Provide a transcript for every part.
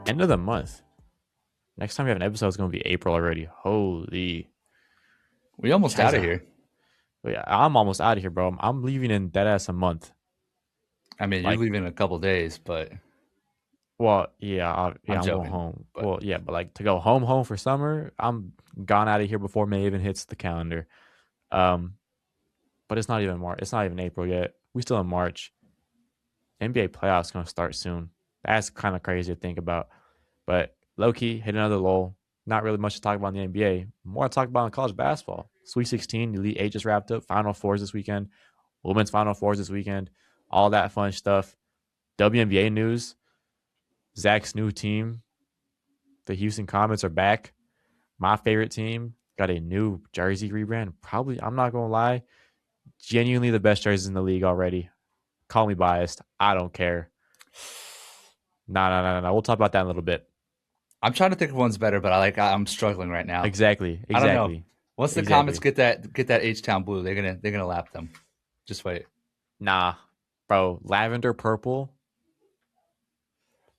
End of the month. Next time we have an episode, it's gonna be April already. Holy, We almost out of Cheza. here. Yeah, I'm almost out of here, bro. I'm leaving in dead ass a month. I mean, you're Like, leaving in a couple days, but well, yeah, I'm I'm going joking. home. But Well, yeah, but like to go home for summer, I'm gone out of here before May even hits the calendar. Um, but it's not even March. It's not even April yet. We still in March. NBA playoffs gonna start soon. That's kind of crazy to think about. But low key, hit another lull. Not really much to talk about in the NBA. More to talk about in college basketball. Sweet 16, Elite Eight just wrapped up. Final Fours this weekend. Women's Final Fours this weekend. All that fun stuff. WNBA news. Zach's new team, the Houston Comets, are back. My favorite team got a new jersey rebrand. Probably, I'm not gonna lie, genuinely the best jerseys in the league already. Call me biased. I don't care. No. We'll talk about that in a little bit. I'm trying to think of one's better, but I'm struggling right now. Exactly. I don't know. Exactly. Once the Comets Exactly. get that H Town blue, they're gonna lap them. Just wait, Nah, bro. Lavender purple.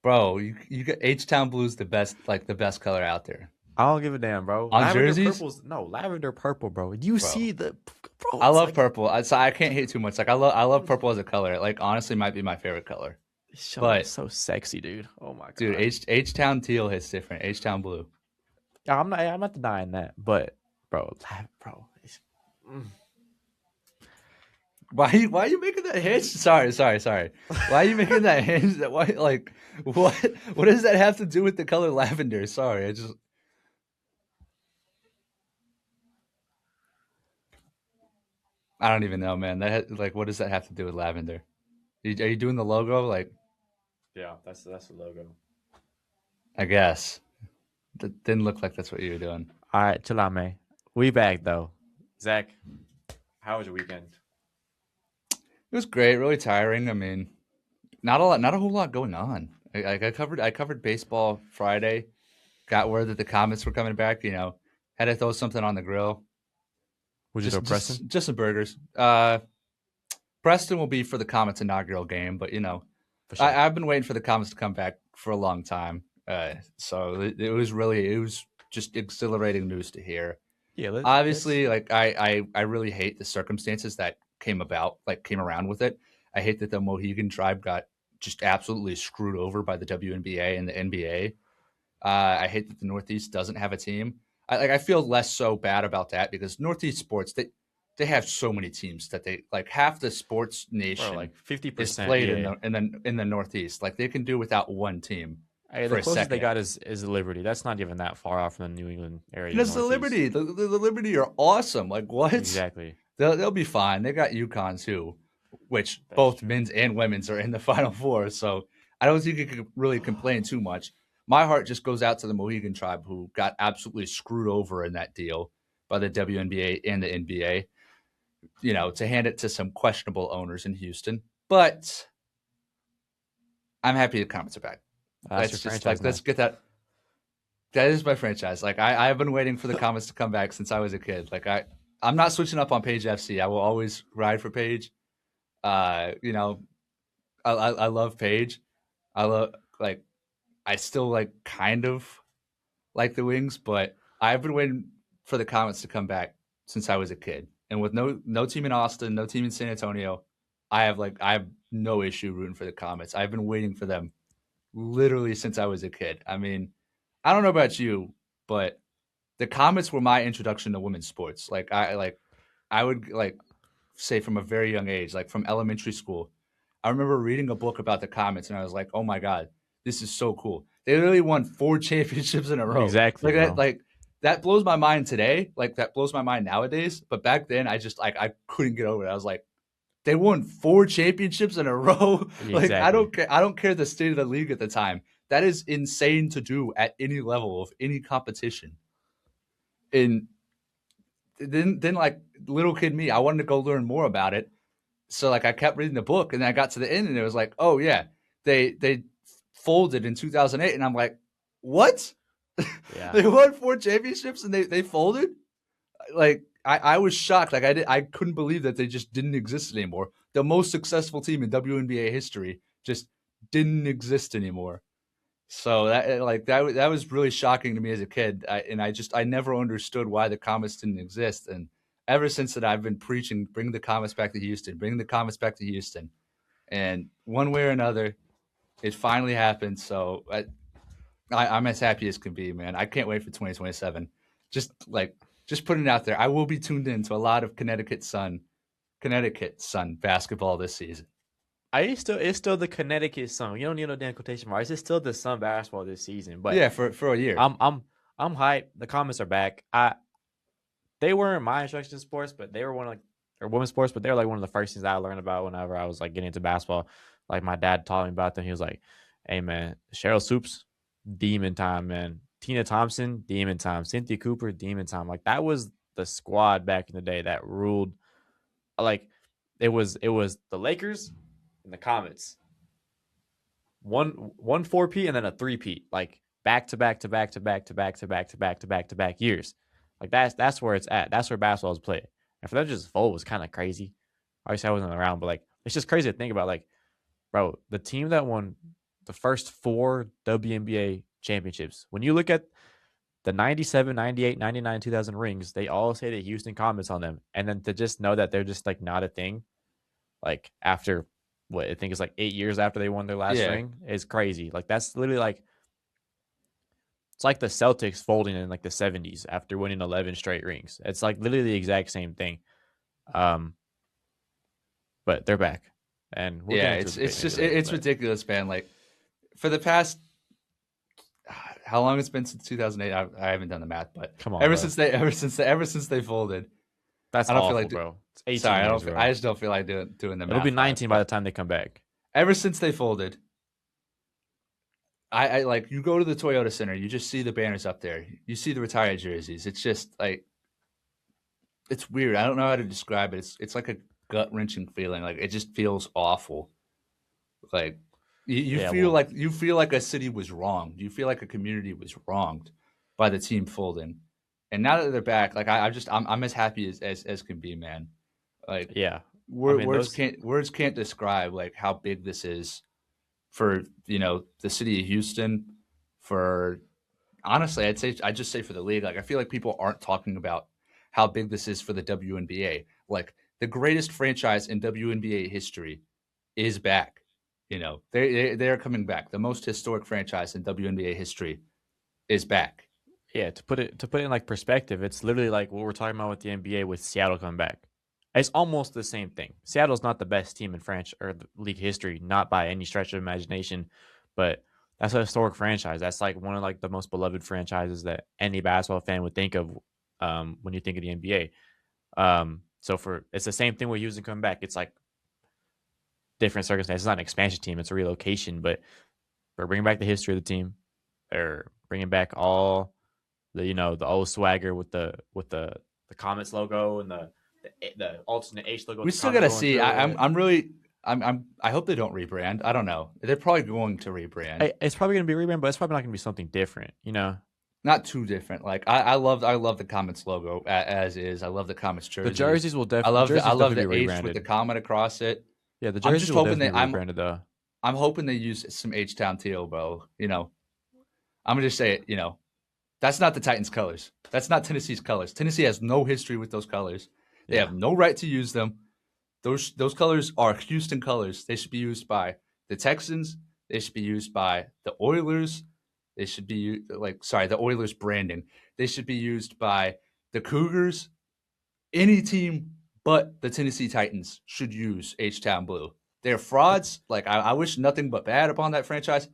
bro. You get H Town blue's the best color out there I don't give a damn, bro. on Lavender jerseys, purple's no lavender purple, bro. You bro. see the bro? I It's love like purple. I can't hate too much. Like I love purple as a color. It, like honestly, might be my favorite color. it's But so sexy, dude. Oh my dude, god. H Town teal hits different. H Town blue. Yeah, I'm not denying that, but bro, mm. Why are you making that hinge? Sorry. Why are you making that hinge? That why like what does that have to do with the color lavender? Sorry, I don't even know, man. Like what does that have to do with lavender? Are you doing the logo? Like Yeah, that's the logo. I guess that didn't look like that's what you were doing. All right, chill out, man. We back though. Zach, how was your weekend? It was great, really tiring. I mean, not a whole lot going on. I covered baseball Friday. Got word that the Comets were coming back. Had to throw something on the grill. Would you throw Preston? Just some burgers. Preston will be for the Comets inaugural game, but For sure. I've been waiting for the Comets to come back for a long time. So it was just exhilarating news to hear. Yeah, let's Obviously, like I really hate the circumstances that came around with it. I hate that the Mohegan tribe got just absolutely screwed over by the WNBA and the NBA. I hate that the Northeast doesn't have a team. I feel less so bad about that because Northeast sports they have so many teams that they like half the sports bro, nation like fifty is percent. played in Yeah. the Northeast. Like they can do without one team Hey, for the a closest they second. got is the Liberty. That's not even that far off from the New England area, And it's the Northeast. Liberty. The Liberty are awesome. Like what? Exactly. They'll be fine. They got UConn too, which That's both true. men's and women's are in the Final Four. So I don't think you could really complain too much. My heart just goes out to the Mohegan tribe who got absolutely screwed over in that deal by the WNBA and the NBA. To hand it to some questionable owners in Houston. But I'm happy the Comets are back. That's your Let's just franchise like let's now. get that. That is my franchise. Like I've been waiting for the Comets to come back since I was a kid. I'm not switching up on Page FC. I will always ride for Page. Uh, you know, I love Page. I love like I still like kind of like the Wings, but I've been waiting for the Comets to come back since I was a kid. And with no team in Austin, no team in San Antonio, I have no issue rooting for the Comets. I've been waiting for them literally since I was a kid. I mean, I don't know about you, but the Comets were my introduction to women's sports. I would say from a very young age, like from elementary school. I remember reading a book about the Comets and I was like, "Oh my god, this is so cool." They literally won 4 championships in a row. Exactly, bro. Like that blows my mind today. Like that blows my mind nowadays, but back then I just I couldn't get over it. I was like, "They won 4 championships in a row?" Like Exactly. I don't care the state of the league at the time. That is insane to do at any level of any competition. And then like little kid me, I wanted to go learn more about it. So like I kept reading the book, and then I got to the end, and it was like, oh yeah, they folded in 2008, and I'm like, what? Yeah. They won 4 championships and they folded. Like I was shocked. Like I couldn't believe that they just didn't exist anymore. The most successful team in WNBA history just didn't exist anymore. So that was really shocking to me as a kid, I never understood why the Comets didn't exist. And ever since that, I've been preaching, bring the Comets back to Houston, bring the Comets back to Houston, and one way or another, it finally happened. So I'm as happy as can be, man. I can't wait for 2027. Just just putting it out there, I will be tuned in to a lot of Connecticut Sun basketball this season. It's still the Connecticut Sun. You don't need no damn quotation marks. It's still the Sun basketball this season. But Yeah, for a year. I'm hyped. The Comets are back. They weren't my instruction in sports, but they were one of like or women's sports, but they were like one of the first things I learned about whenever I was like getting into basketball. Like my dad taught me about them. He was like, "Hey man, Cheryl Soups, demon time, man. Tina Thompson, demon time. Cynthia Cooper, demon time." Like that was the squad back in the day that ruled. Like it was the Lakers and the Comets. One 4P and then a 3P, like back to back to back to back to back to back to back to back to back years. Like that's where it's at. That's where basketball is played. And for them to just fold was kind of crazy. Obviously, I wasn't around, but like it's just crazy to think about. Like, bro, the team that won the first 4 WNBA championships. When you look at the 97, 98, 99, 2000 rings, they all say the Houston Comets on them. And then to just know that they're just like not a thing, like after what I think is like 8 years after they won their last Yeah. ring is crazy. Like that's literally like it's like the Celtics folding in like the 70s after winning 11 straight rings. It's like literally the exact same thing. Um, but they're back, and we'll get Yeah, into it's it a bit it's just later. it's ridiculous, man. Like for the past how long it's been since 2008, I haven't done the math, but Come on, bro. ever since they folded, That's I don't feel awful, like bro. It's 18 sorry, years, bro. I just don't feel like doing the It'll be math fast. 19 by the But time they come back. ever since they folded, I like you go to the Toyota Center, you just see the banners up there, you see the retired jerseys. It's just like it's weird. I don't know how to describe it. It's like a gut wrenching feeling. Like it just feels awful. Like Yeah, well, you feel like a city was wronged. You feel like a community was wronged by the team folding. And now that they're back, like I'm as happy as can be, man. Like yeah. I mean, those. words can't describe like how big this is for the city of Houston. For honestly, I'd just say for the league. Like I feel like people aren't talking about how big this is for the WNBA. Like the greatest franchise in WNBA history is back. They're coming back. The most historic franchise in WNBA history is back. Yeah, to put it in like perspective, it's literally like what we're talking about with the NBA with Seattle coming back. It's almost the same thing. Seattle's not the best team in French or the league history, not by any stretch of imagination, but that's a historic franchise. That's like one of like the most beloved franchises that any basketball fan would think of when you think of the NBA. So for it's the same thing with Houston coming back. It's like different circumstances. It's not an expansion team; it's a relocation. But we're bringing back the history of the team. They're bringing back all the old swagger with the Comets logo and the alternate H logo. We With the still Comet gotta going see. through it. I'm really. I hope they don't rebrand. I don't know. They're probably going to rebrand. It's probably going to be rebrand, but it's probably not going to be something different. Not too different. Like I love the Comets logo as is. I love the Comets jersey. The jerseys will I love definitely. the I love be the H with rebranded. the comet across it. Yeah, the I'm jerseys just will hoping definitely that be rebranded though. I'm hoping they use some H Town teal, bro. I'm gonna just say it. That's not the Titans' colors. That's not Tennessee's colors. Tennessee has no history with those colors. They Yeah, have no right to use them. Those colors are Houston colors. They should be used by the Texans. They should be used by the Oilers. They should be the Oilers branding. They should be used by the Cougars. Any team but the Tennessee Titans should use H Town Blue. They're frauds. Like I wish nothing but bad upon that franchise,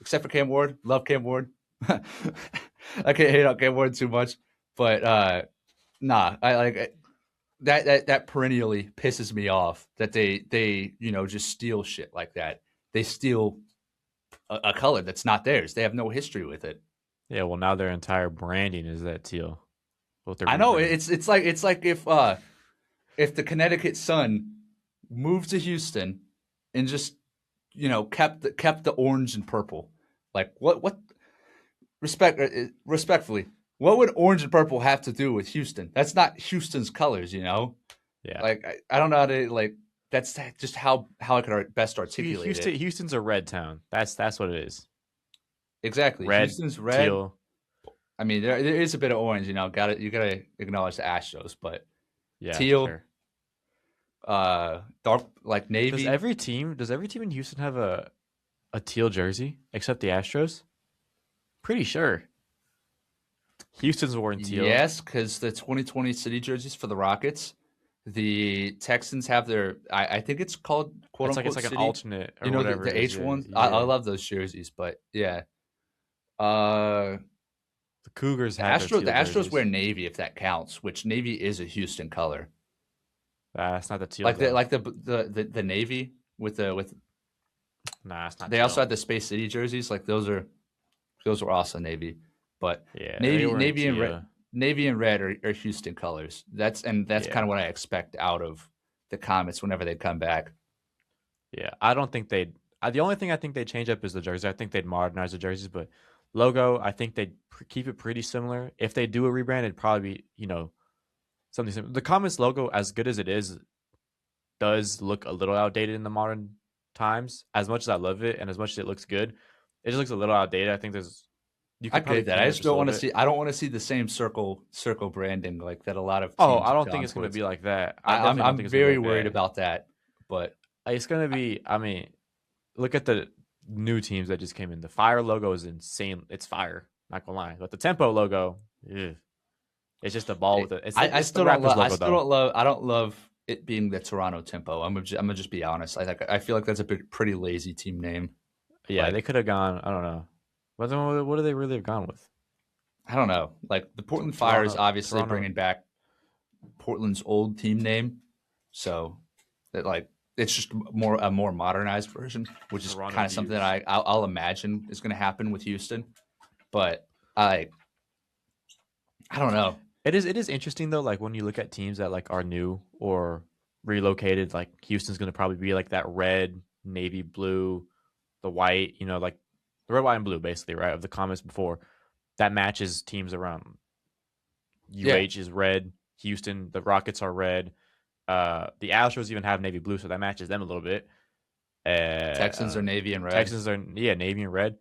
except for Cam Ward. Love Cam Ward. I can't hate on Cam Ward too much, but nah, I like that perennially pisses me off that they just steal shit like that. They steal a color that's not theirs. They have no history with it. yeah. Well, now their entire branding is that teal. With their I know rebrand. it's like if the Connecticut Sun moved to Houston and just kept the orange and purple. Like what respectfully, what would orange and purple have to do with Houston? That's not Houston's colors. Yeah. Like I don't know how to like. That's just how I could best articulate it. Houston's a red town. That's what it is. exactly. Red, Houston's red. teal. I mean, there is a bit of orange. You gotta acknowledge the Astros, but Yeah, for teal, sure. dark like Does navy. every team in Houston have a teal jersey except the Astros? Pretty sure. Houston's wearing teal. Yes, because the 2020 city jerseys for the Rockets, the Texans have their. I think it's called quote It's unquote like an city. alternate You or know whatever it the is. H Yeah, ones. I yeah. love those jerseys, but yeah. Uh, The Cougars have their teal The Astros wear jerseys. navy if that counts, which navy is a Houston color. That's not the teal though. The navy with the. Nah, it's not They also teal. had the Space City jerseys. Like those were also navy, but Yeah, they were in teal. navy and red are Houston colors. That's kind Yeah, of what I expect out of the Comets whenever they come back. yeah. I don't think they'd. The only thing I think they'd change up is the jersey. I think they'd modernize the jerseys, but logo, I think they'd keep it pretty similar. If they do a rebrand, it'd probably be something similar. The Comets logo, as good as it is, does look a little outdated in the modern times. As much as I love it and as much as it looks good, it just looks a little outdated. I think there's you I could probably get that. I clean it up just just a don't little want to bit. see. I don't want to see the same circle branding like that. A lot of Oh, teams I have don't think gone it's gonna towards. be like that. I definitely don't think I'm it's gonna be very like worried that. about that. But It's gonna be. I mean, look at the new teams that just came in. The Fire logo is insane. It's fire. Not gonna lie, but the Tempo logo, ugh, it's just a ball with it. I It's the still don't Raptors love. I logo still though. don't love. I don't love it being the Toronto Tempo. I'm gonna just be honest. I feel like that's a pretty lazy team name. Yeah, they Like could have gone. I don't know. What do they really have gone with? I don't know. Like the Portland Fire is Toronto. obviously Toronto. bringing back Portland's old team name, so that like it's just a more modernized version, which is Toronto kind of something that Views. I'll imagine is going to happen with Houston. But I I don't know. It is interesting though. Like when you look at teams that like are new or relocated, like Houston's gonna probably be like that red, navy blue, the white. Like the red, white, and blue, basically, right? Of the comments before that matches teams around. Yeah, UH is red. Houston, the Rockets are red. The Astros even have navy blue, so that matches them a little bit. Texans are navy and red. Texans are navy and red.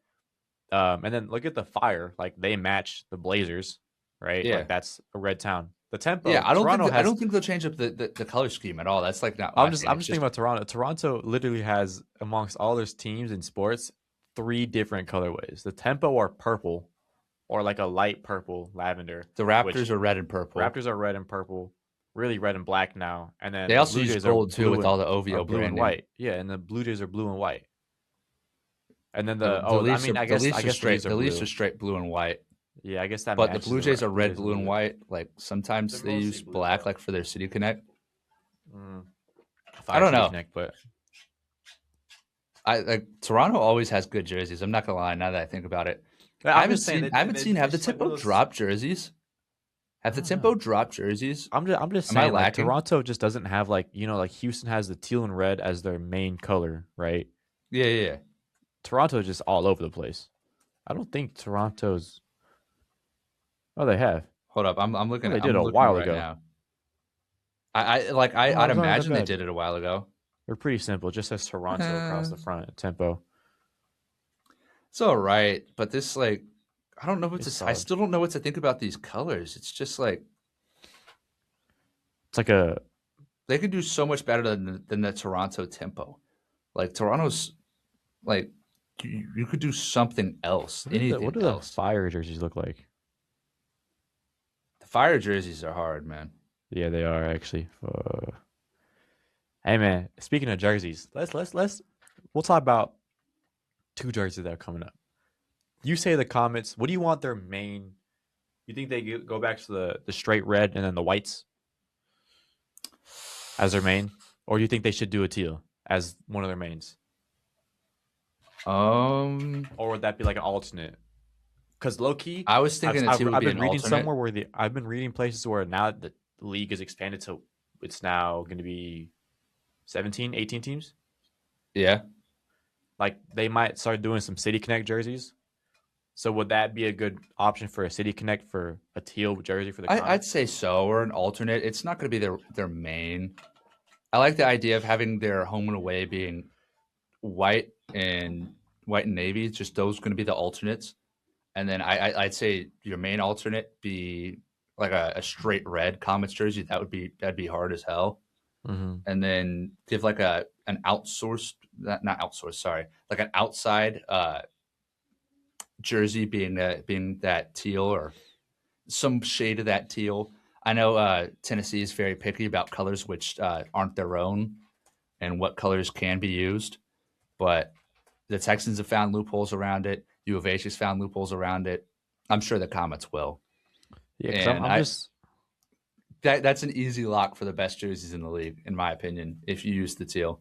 And then look at the Fire, like they match the Blazers, right? Yeah, Like that's a red town. The yeah. Tempo, Toronto I has. don't think they'll change up the color scheme at all. That's like not I'm watching. just I'm It's just thinking just about Toronto. Toronto literally has amongst all their teams in sports three different colorways. The Tempo are purple, or like a light purple lavender, the which Raptors are red and purple. Raptors are red and purple, really red and black now, and They then the also Blue use Jays are gold too with blue all the are OVO blue and branding. white. Yeah, and the Blue Jays are blue and white. And then The I Leafs mean, are I guess the Leafs are the Leafs are blue. straight blue and white. Yeah, I guess that But the matches Blue Jays are Blue red, Jays a blue, little and bit. white. Like sometimes They're they mostly use blue black, though. like for their City Connect. Mm. I Fire don't City know. Connect, but I like Toronto always has good jerseys. I'm not gonna lie. Now that I think about it, I'm just saying I haven't seen. Have it's the just like one Tempo of those. drop jerseys? Have I the don't know. Tempo drop jerseys? I'm just Am I saying like lacking? Toronto just doesn't have like like Houston has the teal and red as their main color, right? Yeah, yeah, yeah. Toronto is just all over the place. I don't think Toronto's. Oh, they have. Hold up, Oh, they did I'm a looking while right ago. now. Oh, I'd it's not that imagine they bad. did it a while ago. They're pretty simple. It just says Toronto across Eh, the front. Tempo. it's all right, but this like I don't know what It's to. I solid. still don't know what to think about these colors. It's just like It's like a. they could do so much better than the Toronto Tempo. Like Toronto's like you could do something else, What anything do the else. Fire jerseys look like? The Fire jerseys are hard, man. Yeah, they are actually. Hey man, speaking of jerseys, let's we'll talk about two jerseys that are coming up. You say the Comets. What do you want their main? You think they go back to the straight red and then the whites as their main, or do you think they should do a teal as one of their mains, or would that be like an alternate? Because low key, I was thinking the team would I've be been an reading alternate. somewhere where I've been reading places where now the league is expanded to it's now going to be 17, 18 teams. Yeah, Like they might start doing some City Connect jerseys. So would that be a good option for a City Connect for a teal jersey for the I'd Comets? say so, or an alternate. It's not going to be their main. I like the idea of having their home and away being white and white and navy. Just those going to be the alternates, and then I'd say your main alternate be like a straight red Comets jersey. That'd be hard as hell. Mm-hmm. And then give like an outsourced, not outsourced, sorry, like an outside jersey being that teal or some shade of that teal. I know Tennessee is very picky about colors which aren't their own and what colors can be used, but the Texans have found loopholes around it. U of H has found loopholes around it. I'm sure the Comets will, Yeah, because and I'm just that's an easy lock for the best jerseys in the league, in my opinion. If you use the teal,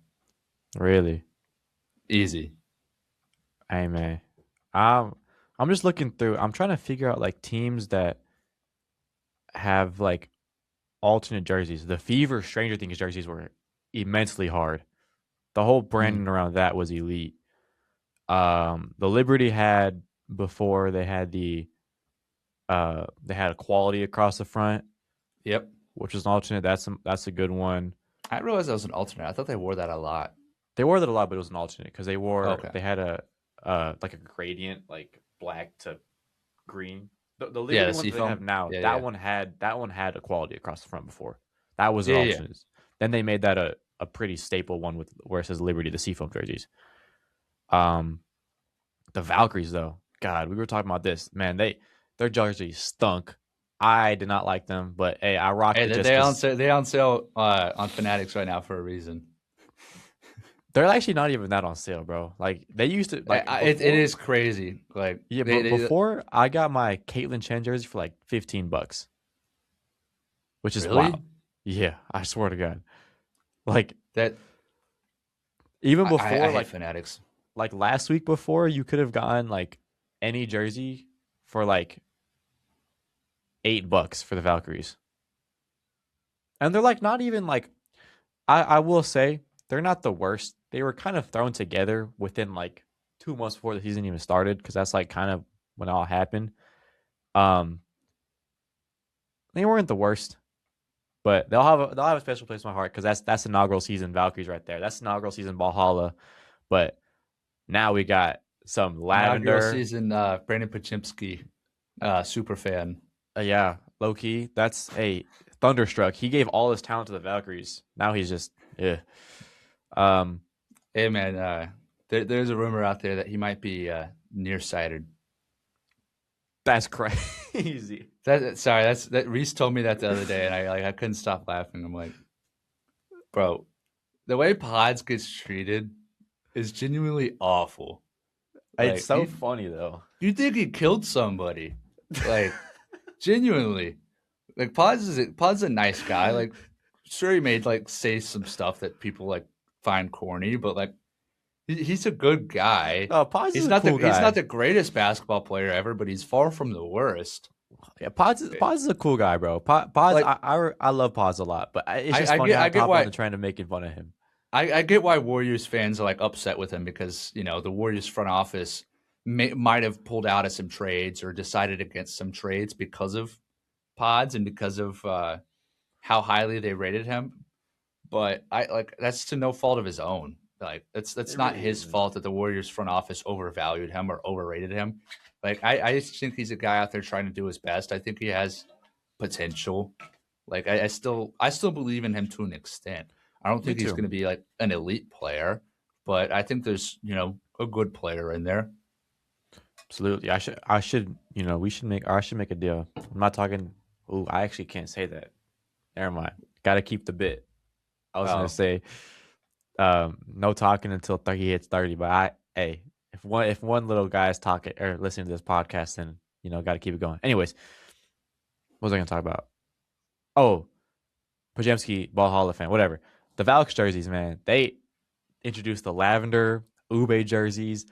really, easy. hey man, I'm I'm just looking through. I'm trying to figure out like teams that have like alternate jerseys. The Fever Stranger Things jerseys were immensely hard. The whole Mm. branding around that was elite. The Liberty had before they had equality across the front, Yep. which was an alternate. That's a good one. I didn't realize that was an alternate. I thought they wore that a lot. They wore that a lot, but it was an alternate because Okay. they had a like a gradient like black to green. The Yeah, the Liberty ones that they have seafoam. now, Yeah, yeah. that one had equality across the front before. That was an Yeah, yeah. alternate. Then they made that a pretty staple one with where it says Liberty, the seafoam jerseys. Um, the Valkyries though, God, we were talking about this. Man, their jerseys stunk. I did not like them, but hey, I rocked Hey, it just because they on sale on Fanatics right now for a reason. they're actually not even that on sale, bro. Like they used to like It before. is crazy. Like Yeah, but before I got my Caitlyn Chen jersey for like $15, which is really wild. Yeah, I swear to God. Like that even I before, hate Fanatics. like last week before, you could have gotten like any jersey for like $8 for the Valkyries, and they're like not even like I will say they're not the worst. They were kind of thrown together within like 2 months before the season even started because that's like kind of when it all happened. Um, they weren't the worst. But they'll have a special place in my heart because that's inaugural season Valkyries right there. That's inaugural season Valhalla. But now we got some Inaugural lavender. season, Brandon Pachimsky, super fan. Yeah, low key. That's a thunderstruck. He gave all his talent to the Valkyries. Now he's just yeah. Um, Hey man, there's a rumor out there that he might be nearsighted. that's crazy. That Reese told me that the other day, and I couldn't stop laughing. I'm like, bro, the way Pods gets treated is genuinely awful. It's Like so funny though. you think he killed somebody, like genuinely. Like Pod's a nice guy. Like sure he made like say some stuff that people like find corny, but like he's a good guy. No, Paz is a cool He's guy. not the greatest basketball player ever, but he's far from the worst. Yeah, Paz is a cool guy, bro. Paz, Like I love Paz a lot, but it's just funny how I get people why are trying to making fun of him. I get why Warriors fans are like upset with him because you know the Warriors front office might have pulled out of some trades or decided against some trades because of Pods and because of how highly they rated him. But I like that's to no fault of his own. Like that's It not really his isn't. fault that the Warriors front office overvalued him or overrated him. Like I just think he's a guy out there trying to do his best. I think he has potential. Like I still believe in him to an extent. I don't Me think he's too. going to be like an elite player, but I think there's a good player in there. Absolutely. We should I should make a deal. I'm not talking. Ooh, I actually can't say that. Never mind. Got to keep the bit. I was gonna Oh, say, no talking until 30 hits 30. But hey, if one little guy is talking or listening to this podcast, then got to keep it going. Anyways, what was I gonna talk about? Oh, Pajemski, Ball Hall of Fame, whatever. The Valks jerseys, man. They introduced the lavender Ube jerseys.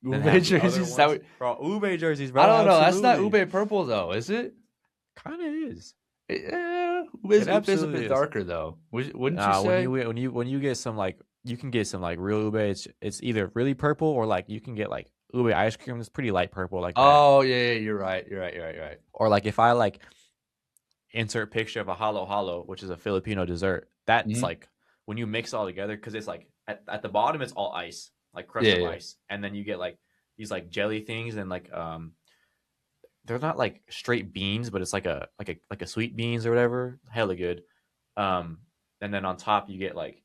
Then Ube have the other jerseys. ones, bro. Ube jerseys, bro. I don't know. That's not Absolutely, Ube purple though, is it? kind of is. Ube's, It Ube's a absolutely bit is. darker though. Wouldn't you say? When you get some like you can get some like real ube. It's either really purple or like you can get like ube ice cream that's pretty light purple like that. Oh yeah, you're right. You're right. Or like if I like insert picture of a halo halo, which is a Filipino dessert, that's Hmm. like when you mix it all together because it's like at the bottom it's all ice. like crushed Yeah, up yeah. ice, and then you get like these like jelly things, and like they're not like straight beans, but it's like a sweet beans or whatever. Hella good. Um, and then on top you get like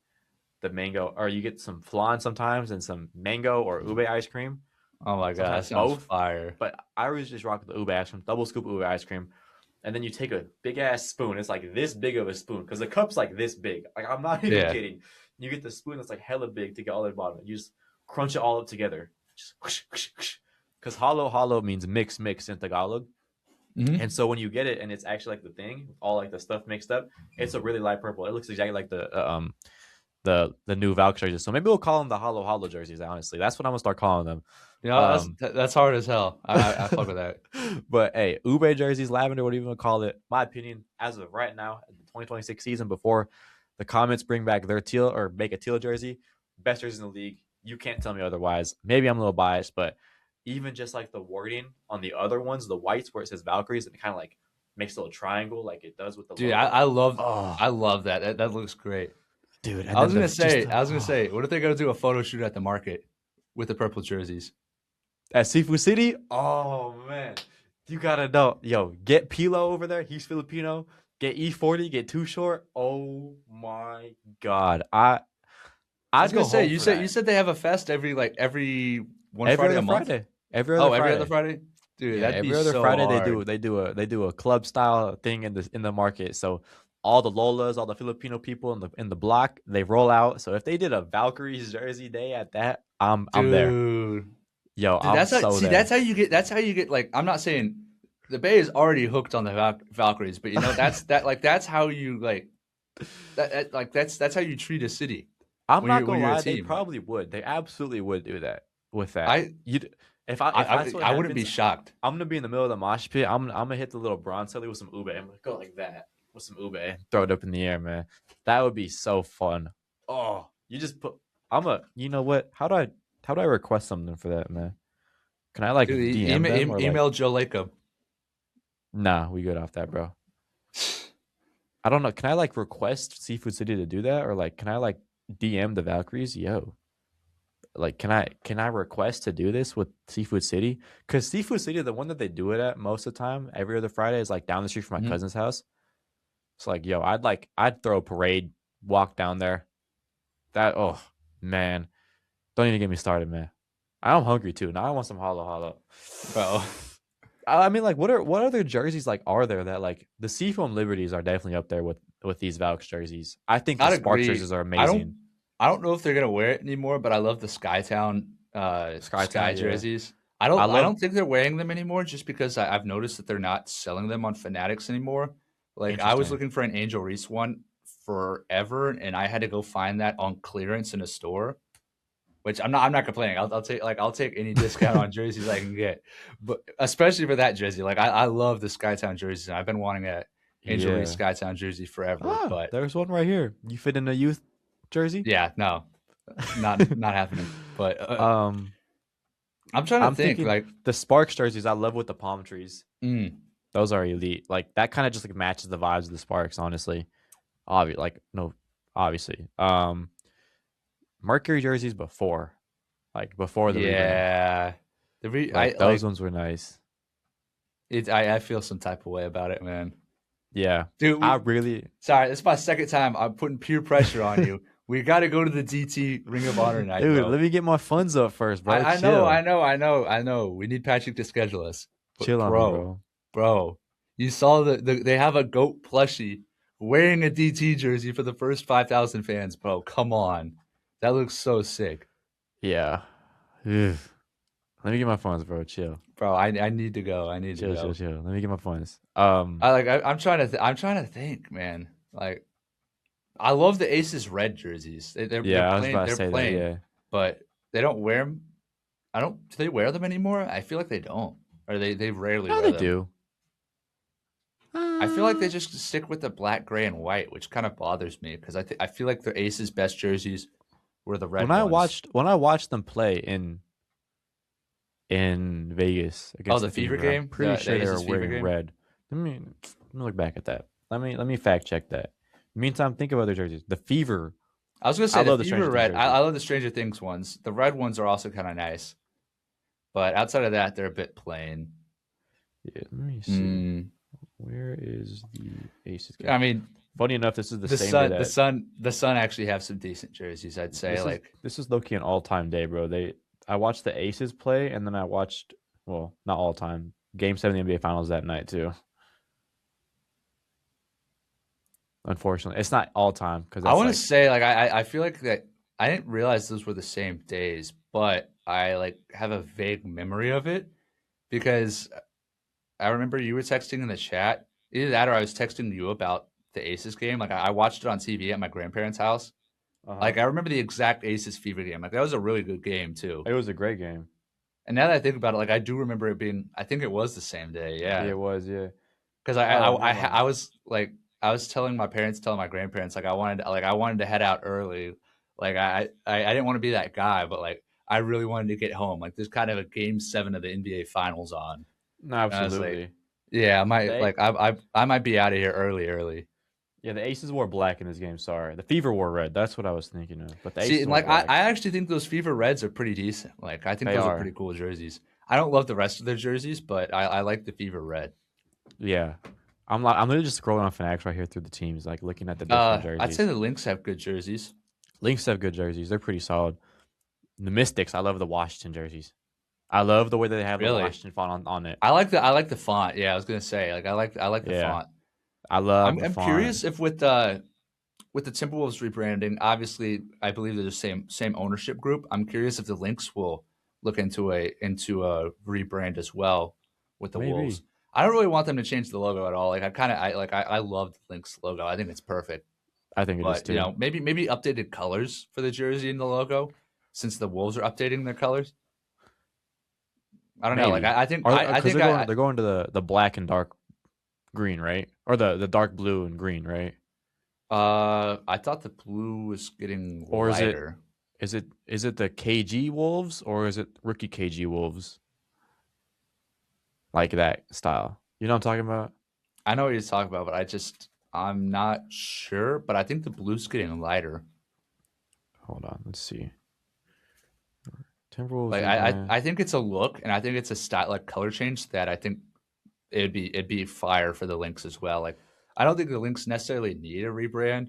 the mango, or you get some flan sometimes, and some mango or ube ice cream. Oh my god, that Sometimes sounds both. fire. But I always just rock with the ube ice cream, double scoop ube ice cream, and then you take a big ass spoon. It's like this big of a spoon because the cup's like this big. Like I'm not even Yeah. kidding. You get the spoon that's like hella big to get all the way to the bottom. You just crunch it all up together. Just because hollow means mix in Tagalog. Hmm. And so when you get it and it's actually like the thing, all like the stuff mixed up, it's a really light purple. It looks exactly like the new Valk jerseys. So maybe we'll call them the hollow jerseys. Honestly, that's what I'm gonna start calling them. You know, Um, that's hard as hell. I fuck with that. but hey, ube jerseys, lavender, whatever you want to call it. My opinion, as of right now, the 2026 season, before the Comets bring back their teal or make a teal jersey, best jerseys in the league. You can't tell me otherwise. Maybe I'm a little biased, but even just like the wording on the other ones, the whites where it says Valkyries, and it kind of like makes a little triangle like it does with the Dude, logo. I Oh, love that. That looks great. dude, and I then was gonna just say, what if they go do a photo shoot at the market with the purple jerseys? at Seafood City. Oh man, you gotta know, yo, get Pilo over there. He's Filipino. Get E40. Get Too Short. Oh my god, I was I'd gonna go say, home for you that said they have a fest every one every Friday a other month. Friday. Every Oh, other every Friday. other Friday, dude, Yeah, that'd be every other so Friday hard. they do a club style thing in the market. So all the Lolas, all the Filipino people in the block, they roll out. So if they did a Valkyries jersey day at that, I'm there. Dude, Yo, dude, I'm so there. that's how you get. Like, I'm not saying the Bay is already hooked on the Valkyries, but you know that's how you like like that's how you treat a city I'm when not when gonna you're a lie, they team. probably would. They absolutely would do that with that. I You, if that's what I wouldn't be happens, shocked. I'm gonna be in the middle of the mosh pit. I'm gonna hit the little bronze celly with some ube. I'm gonna go like that with some ube, throw it up in the air, man. That would be so fun. Oh, you just put. You know what? How do I request something for that, man? Can I like Dude, DM them or like? email Joe Lacob. Nah, we good off that, bro. I don't know. Can I like request Seafood City to do that, or like can I like DM the Valkyries? Yo, like can I request to do this with Seafood City? Because Seafood City, the one that they do it at most of the time, every other Friday, is like down the street from my Mhm. cousin's house. It's like, yo, I'd throw a parade, walk down there. That oh man, don't even get me started, man. I'm hungry too. Now I want some hollow. Bro. I mean, like, what other jerseys like are there that like the Seafoam Liberties are definitely up there with these Valks jerseys. I think the I'd Sparks agree. jerseys are I amazing. don't I don't know if they're gonna wear it anymore, but I love the Skytown Sky Skytown, yeah. jerseys. I I love don't think they're wearing them anymore just because I've noticed that they're not selling them on Fanatics anymore. Like I was interesting. looking for an Angel Reese one forever and I had to go find that on clearance in a store. Which I'm not complaining. I'll take any discount on jerseys I can get. But especially for that jersey. Like I love the Skytown jerseys and I've been wanting a Angel Reese Yeah. Skytown jersey forever. Ah, But there's one right here. You fit in a youth jersey? yeah, no. Not happening. But Um, I'm trying to I'm think. thinking Like, the Sparks jerseys. I love with the palm trees. mm, Those are elite. Like that kind of just like matches the vibes of the Sparks. Honestly, obviously. Mercury jerseys before the rebrand. yeah, Like those ones were nice. I feel some type of way about it, man. Yeah, Dude, I really. sorry, it's my second time. I'm putting peer pressure on you. We got to go to the DT Ring of Honor night, Dude, bro. let me get my funds up first, bro. I Chill. know. We need Patrick to schedule us. But Chill on me, bro. bro, you saw they have a goat plushie wearing a DT jersey for the first 5,000 fans, bro. Come on, that looks so sick, Yeah. Ugh. Let me get my funds, bro. Chill. bro. I need to go. I need to go. Chill. Let me get my funds. I'm trying to I'm trying to think, man. Like I love the Aces red jerseys. Yeah, I was plain, about to they're say plain, that. Yeah. but they don't wear them. I don't. Do they wear them anymore? I feel like they don't, or they rarely No, wear they them. do. I feel like they just stick with the black, gray, and white, which kind of bothers me because I feel like the Aces' best jerseys were the red ones. When I watched them play in Vegas Oh, against the the Fever Fever, I'm game? pretty The sure they were Aces Fever wearing game? red. Let me look back at that. Let me fact check that. Meantime, think of other jerseys. The Fever I was gonna I say the love the Fever Stranger Things Red. jerseys. I love the Stranger Things ones. The red ones are also kind of nice, but outside of that, they're a bit plain. Yeah, let me see. Mm, Where is the Aces game? I mean, Funny enough, this is the the same day Sun, the that Sun, the Sun actually have some decent jerseys. I'd say like this is low key an all time day, bro. I watched the Aces play, and then I watched, well, not all time, Game 7 of the NBA Finals that night too. Unfortunately, it's not all time because I that's want to like say like I feel like that I didn't realize those were the same days, but I like have a vague memory of it because I remember you were texting in the chat. Either that or I was texting you about the Aces game. Like I watched it on TV at my grandparents' house. uh-huh. Like I remember the exact Aces Fever game. Like that was a really good game too. It was a great game. And now that I think about it, like I do remember it being. I think it was the same day. Yeah, Yeah, it was. Yeah. because Never mind. I was like I was telling my parents, telling my grandparents, like I wanted to head out early. Like I didn't want to be that guy, but like I really wanted to get home. Like there's kind of a game 7 of the NBA Finals on, No, and I was like, absolutely. yeah, I might They like I might be out of here early. Yeah, the Aces wore black in this game. Sorry, the Fever wore red. That's what I was thinking of. But the See, Aces and wore like black. I actually think those Fever Reds are pretty decent. Like I think They those are are. pretty cool jerseys. I don't love the rest of their jerseys, but I like the Fever Red. Yeah, I'm literally just scrolling on Fanatics right here through the teams, like looking at the different I'd say jerseys. the Lynx have good jerseys. Lynx have good jerseys. They're pretty solid. The Mystics, I love the Washington jerseys. I love the way that they have the Really, Washington font on it. I like the font. Yeah, I was gonna say like I like the Yeah, font. I love the I'm font. curious if with the Timberwolves rebranding, obviously I believe they're the same ownership group. I'm curious if the Lynx will look into a rebrand as well with the Wolves. Maybe. I don't really want them to change the logo at all. Like I love the Lynx logo. I think it's perfect. I think it is But you too. know, maybe updated colors for the jersey and the logo, since the Wolves are updating their colors. I don't know. Like Maybe. Or I because think they're going to the black and dark green, right? Or the dark blue and green, right? I thought the blue was getting Or lighter. is it the KG Wolves or is it rookie KG Wolves? Like that style. You know what I'm talking about? I know what you're talking about, but I'm not sure. But I think the blue's getting lighter. Hold on, let's see. Timberwolves Like rebrand. I think it's a look, and I think it's a style like color change that I think it'd be fire for the Lynx as well. Like I don't think the Lynx necessarily need a rebrand.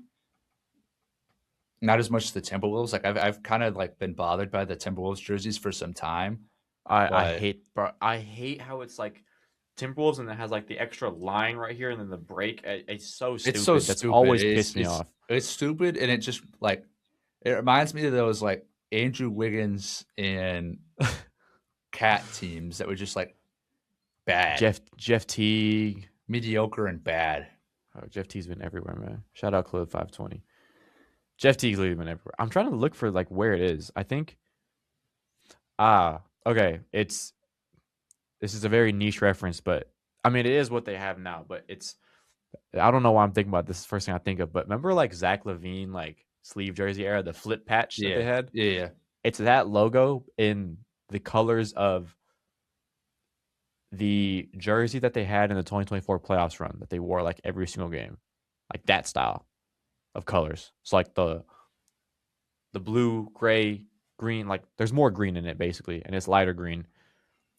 Not as much as the Timberwolves. Like I've kind of like been bothered by the Timberwolves jerseys for some time, I but hate, bro. I hate how it's like Timberwolves and it has like the extra line right here and then the break. It's so it's so stupid. That's stupid. always pissed me off. It's stupid, and it just like it reminds me of those like Andrew Wiggins and Cat teams that were just like bad, Jeff Teague. mediocre, and bad. Oh, Jeff Teague's been everywhere, man. Shout out Club 520. Jeff Teague's literally been everywhere. I'm trying to look for like where it is. I think okay. This is a very niche reference, but I mean it is what they have now, but it's I don't know why I'm thinking about this. Is the first thing I think of, but remember like Zach LaVine like sleeve jersey era, the flip patch that they Yeah, had? yeah. It's that logo in the colors of the jersey that they had in the 2024 playoffs run that they wore like every single game. Like that style of colors. It's like the blue, gray, green, like there's more green in it basically, and it's lighter green.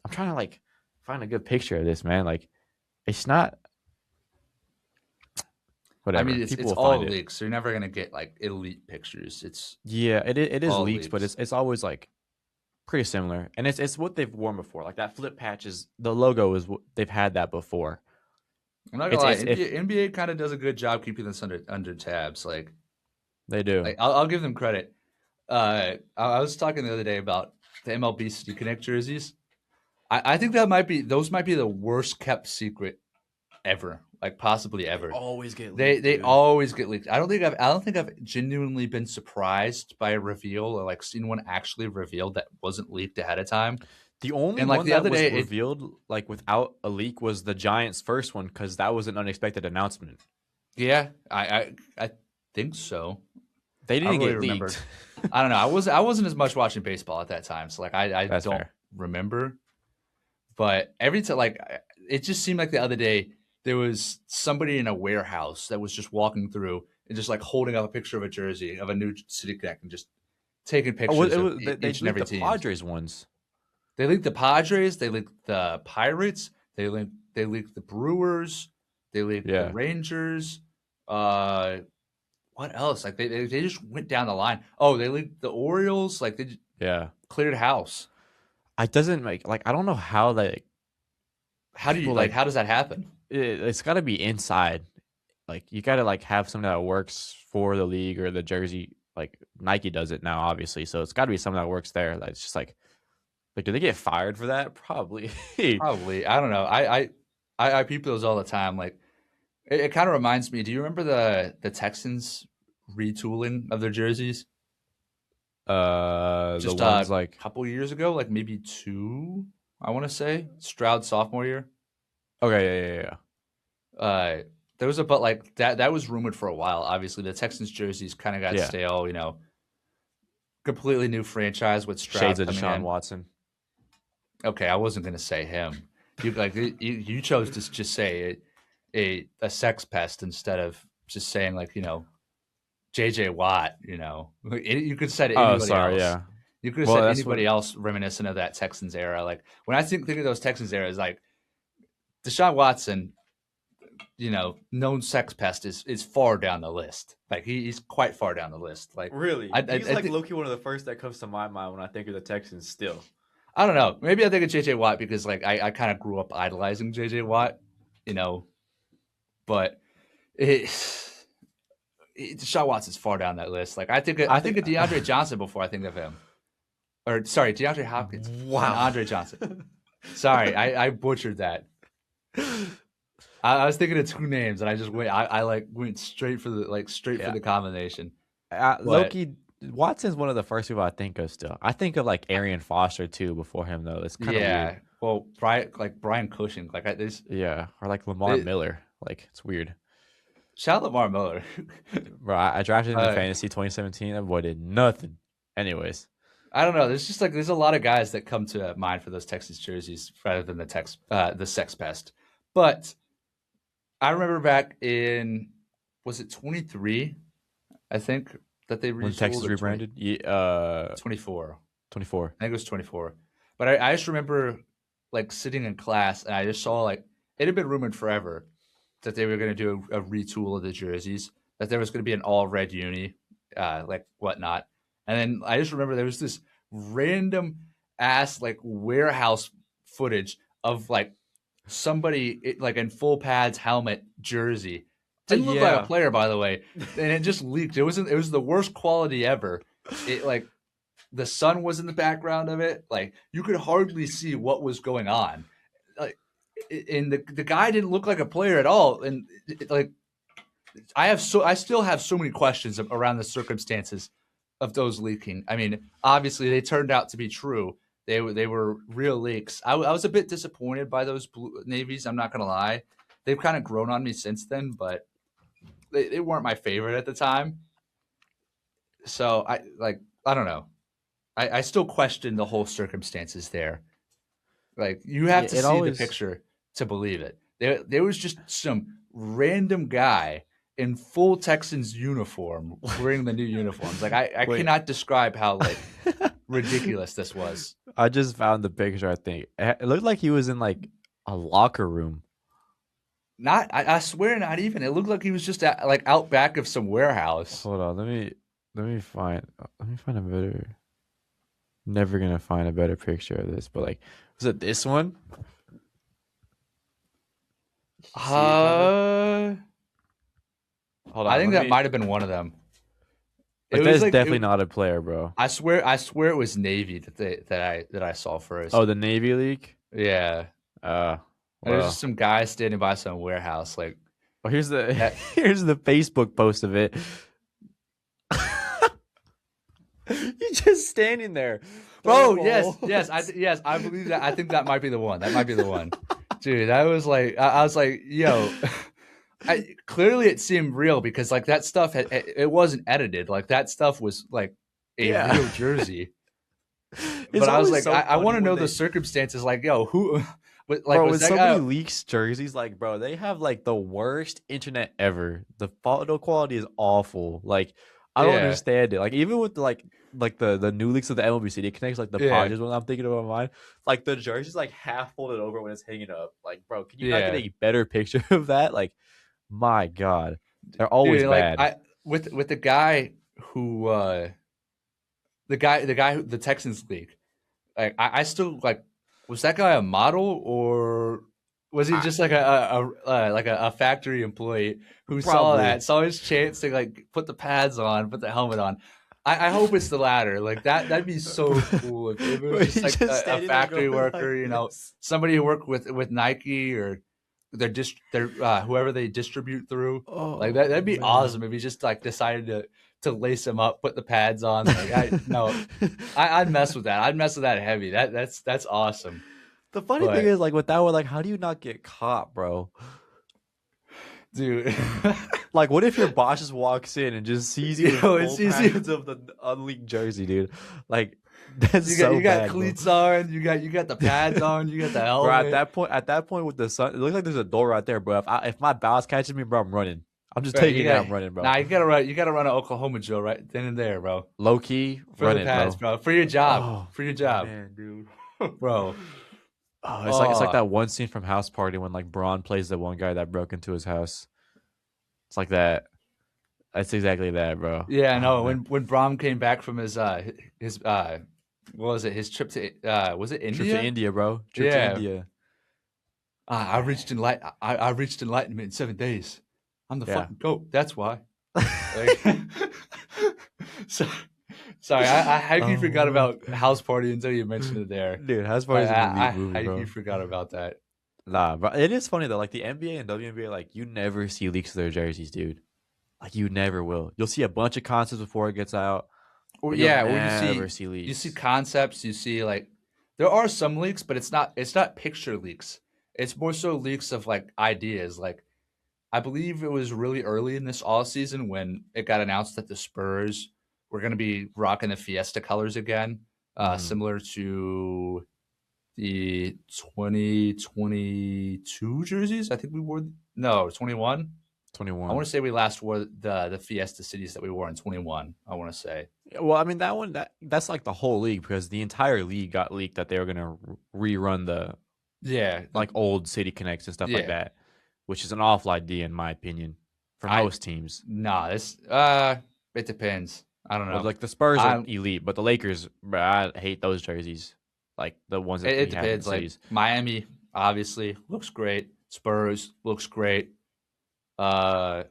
I'm trying to like find a good picture of this, man. Like it's not I whatever. mean, People it's will find all it. leaks. So you're never gonna get like elite pictures. It's Yeah, it is all leaks, but leaks. it's always like pretty similar, and it's what they've worn before. Like that flip patch is the logo is what they've had that before. I'm not gonna lie. It's if NBA kind of does a good job keeping this under tabs. they do. Like I'll give them credit. I was talking the other day about the MLB City Connect jerseys. I think those might be the worst kept secret ever, like possibly ever. Always get They always get leaked. I don't think I've genuinely been surprised by a reveal or like seen one actually revealed that wasn't leaked ahead of time. The only And like one the that other was day, revealed like without a leak was the Giants' first one because that was an unexpected announcement. yeah, I think so. They I don't didn't really get remember. leaked. I don't know. I wasn't as much watching baseball at that time, so like I That's don't fair. remember. But every time, like it just seemed like the other day there was somebody in a warehouse that was just walking through, and just like holding up a picture of a jersey of a new City Connect and just taking Oh, pictures of they each and leaked every the team. Padres ones. They leaked the Padres. They leaked the Pirates. They leaked the Brewers. They leaked the Yeah, Rangers. Uh, what else? Like they just went down the line. Oh, they leaked the Orioles. Like they just yeah. cleared house. It doesn't make like I don't know how they How do you people like? like How does that happen? it's got to be inside. Like you got to like have something that works for the league or the jersey. Like Nike does it now, obviously. So it's got to be something that works there. Like it's just like do they get fired for that? Probably. Probably. I don't know. I peep those all the time. Like it kind of reminds me. Do you remember the Texans retooling of their jerseys The just ones a like couple years ago? Like maybe two. I want to say Stroud's sophomore year. okay, yeah. Uh, there was a but like that was rumored for a while. Obviously, the Texans jerseys kind of got Yeah. stale. Completely new franchise with Shades Stroud of coming Deshaun in. Watson. Okay, I wasn't gonna say him. You chose to just say a sex pest instead of just saying like JJ Watt. You could have said Oh, anybody sorry, else. yeah. You could have Well, said that's what. anybody else reminiscent of that Texans era. Like when I think of those Texans eras, like Deshaun Watson, known sex pest is far down the list. Like he's quite far down the list. Like Really, I he's like think Loki, one of the first that comes to my mind when I think of the Texans. Still, I don't know. Maybe I think of JJ Watt because like I kind of grew up idolizing JJ Watt, but it, Deshaun Watson's far down that list. Like I think of DeAndre Johnson before I think of him. Or sorry, DeAndre Hopkins and wow. Andre Johnson. Sorry, I butchered that. I was thinking of two names, and I just went. I like went straight for Yeah. the combination. But Loki Watson's one of the first people I think of. Still, I think of like Arian Foster too before him though. It's kind of yeah, weird. well, Brian Cushing, like this. Yeah, or like Lamar Miller. Like it's weird. Shout out Lamar Miller. Bro, I drafted him in uh, fantasy 2017. I avoided nothing. Anyways, I don't know. There's just like there's a lot of guys that come to mind for those Texas jerseys rather than the sex pest. But I remember back in was it 23? I think that they when Texas retooled rebranded, 24. 24. I think it was 24. But I just remember like sitting in class and I just saw like it had been rumored forever that they were going to do a retool of the jerseys, that there was going to be an all red uni, like whatnot. And then I just remember there was this random ass like warehouse footage of like somebody like in full pads helmet jersey. Didn't look like a Yeah. player, by the way, and it just leaked. It was the worst quality ever. It like the sun was in the background of it. Like you could hardly see what was going on. Like, and the guy didn't look like a player at all. And like I still have so many questions around the circumstances of those leaking. I mean, obviously they turned out to be true. They were real leaks. I was a bit disappointed by those blue navies. I'm not gonna lie. They've kind of grown on me since then, but they weren't my favorite at the time. So I don't know. I still question the whole circumstances there. Like you have Yeah, to it see the always. picture to believe it. There was just some random guy in full Texans uniform wearing the new uniforms. Like I Wait. cannot describe how like ridiculous this was. I just found the picture. I think it looked like he was in like a locker room. I swear not even. It looked like he was just like out back of some warehouse. Hold on, let me find a better. Never gonna find a better picture of this, but like, was it this one? See it coming? Hold on, I think let that me. might have been one of them. Like, It that was is like definitely not a player, bro. I swear it was Navy that I saw first. Oh, the Navy League. Yeah. Uh, There's well, just some guy standing by some warehouse like well, here's the that. here's the Facebook post of it. You're just standing there, Oh yes, I believe that. I think that might be the one. That might be the one, dude. That was like I was like, yo, clearly it seemed real because like that stuff it wasn't edited. Like that stuff was like a Yeah. real jersey. It's But I was always like, so I want funny to know when the they- circumstances. Like, yo, who? Bro, was when that somebody guy? leaks jerseys, like, bro, they have like the worst internet ever. The photo quality is awful. Like, I don't Yeah, understand it. Like, even with the new leaks of the MLB City Connects, like the yeah, Padres one I'm thinking of on mine, like the jersey's like half folded over when it's hanging up. Like, bro, can you not get yeah. a better picture of that? Like, my God, they're always Dude, like bad. I with the guy who the guy who the Texans league. Like I still like, was that guy a model or was he I, just like a factory employee who probably. saw his chance to like put the pads on, put the helmet on? I hope it's the latter. Like that'd be so cool if it was But just he's like just a standing there factory going worker, like this. somebody who worked with Nike or their whoever they distribute through. Like Oh that'd be man. awesome if he just like decided to lace him up, put the pads on. Like I no, I'd mess with that. I'd mess with that heavy. That's awesome. The funny thing But is, like with that one, like how do you not get caught, bro? dude, Like, what if your boss just walks in and just sees you in it's full easy. pads of the unleaked jersey, dude? Like, that's You so got bad, bro. cleats on. You got the pads on. You got the Bro, helmet. at that point with the sun, it looks like there's a door right there, bro. If my boss catches me, bro, I'm running. I'm just Right, you taking it out. got I'm running, nah. bro. You gotta run an Oklahoma drill right then and there, bro. Low key, For the running, pads, bro. bro. For your job. Oh For your job, man, dude. bro. Oh, it's like Oh that one scene from House Party when like Braun plays the one guy that broke into his house. It's like that. That's exactly that, bro. yeah, Oh no. man, When Brom came back from his what was it? His trip to was it trip to India? India, bro. Trip to Yeah. India. I reached enlightenment in 7 days. I'm the Yeah. fucking goat. That's why. Like, so, sorry, I highly forgot Oh about House Party until you mentioned it there. dude, House Party Like is an elite I movie, highly bro. forgot about that. Nah, but it is funny though. Like the NBA and WNBA, like you never see leaks of their jerseys, dude. Like you never will. You'll see a bunch of concepts before it gets out, Or but you'll yeah, or never see you see leaks. concepts, you see like there are some leaks, but it's not picture leaks. It's more so leaks of like ideas. Like I believe it was really early in this all season when it got announced that the Spurs were going to be rocking the Fiesta colors again, Hmm. similar to the 2022 jerseys. I think we wore no 21. I 21. want to say we last wore the Fiesta cities that we wore in 21. I want to say. Well, I mean that one that's like the whole league because the entire league got leaked that they were gonna rerun the Yeah, like old City Connects and stuff like yeah. that, which is an awful idea in my opinion for I most teams. nah. This it depends. I don't Well, know. like the Spurs are I elite, but the Lakers, bro, I hate those jerseys. Like the ones that it we have in the depends. Like cities. Miami, obviously looks great. Spurs looks great. There are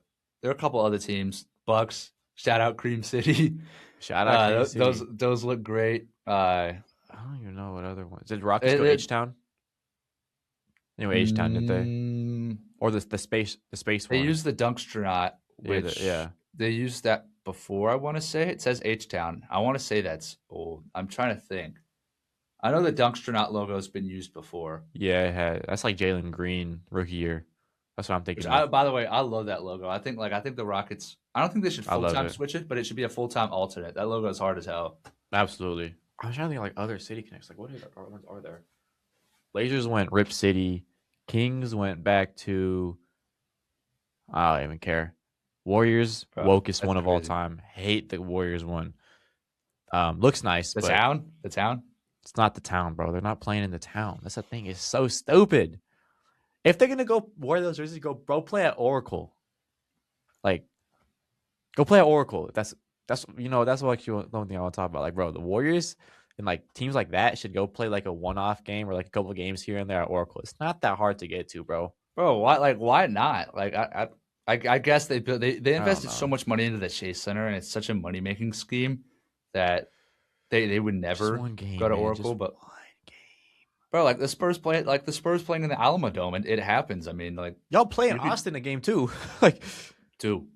a couple other teams. Bucks, shout out Cream City. Shout out Cream City. Those look great. I don't even know what other ones. Did Rockets It, go it, H Town? Anyway, H Town did they? mm, Or the space they one? used the Dunksternaut, Yeah, which yeah. they used that before. I want to say it says H Town. I want to say that's old. I'm trying to think. I know the Dunksternaut logo has been used before. Yeah, it had. That's like Jalen Green rookie year. That's what I'm Which thinking I, of. by the way, I love that logo. I think the Rockets. I don't think they should I full love time it. switch it, but it should be a full time alternate. That logo is hard as hell. Absolutely. I was trying to think of like other city connects. Like what other ones are there? Blazers went Rip City. Kings went back to I don't even care. Warriors, Bro, wokest that's one of all crazy. time. Hate the Warriors one. Looks nice, The but town, the town. it's not the town, bro. They're not playing in the town. That's the thing. It's so stupid. If they're gonna go wear those jerseys, go play at Oracle. Like, go play at Oracle. That's what you the only thing I want to talk about. Like, bro, the Warriors and like teams like that should go play like a one-off game or like a couple of games here and there at Oracle. It's not that hard to get to, bro. Bro, why not? Like I guess they I don't invested so know. much money into the Chase Center, and it's such a money making scheme that they would Just never one go game, to man. Oracle. Just But one game. bro, like the Spurs playing in the Alamo Dome, and it happens. I mean, like Y'all play in you could Austin a game too. Like, do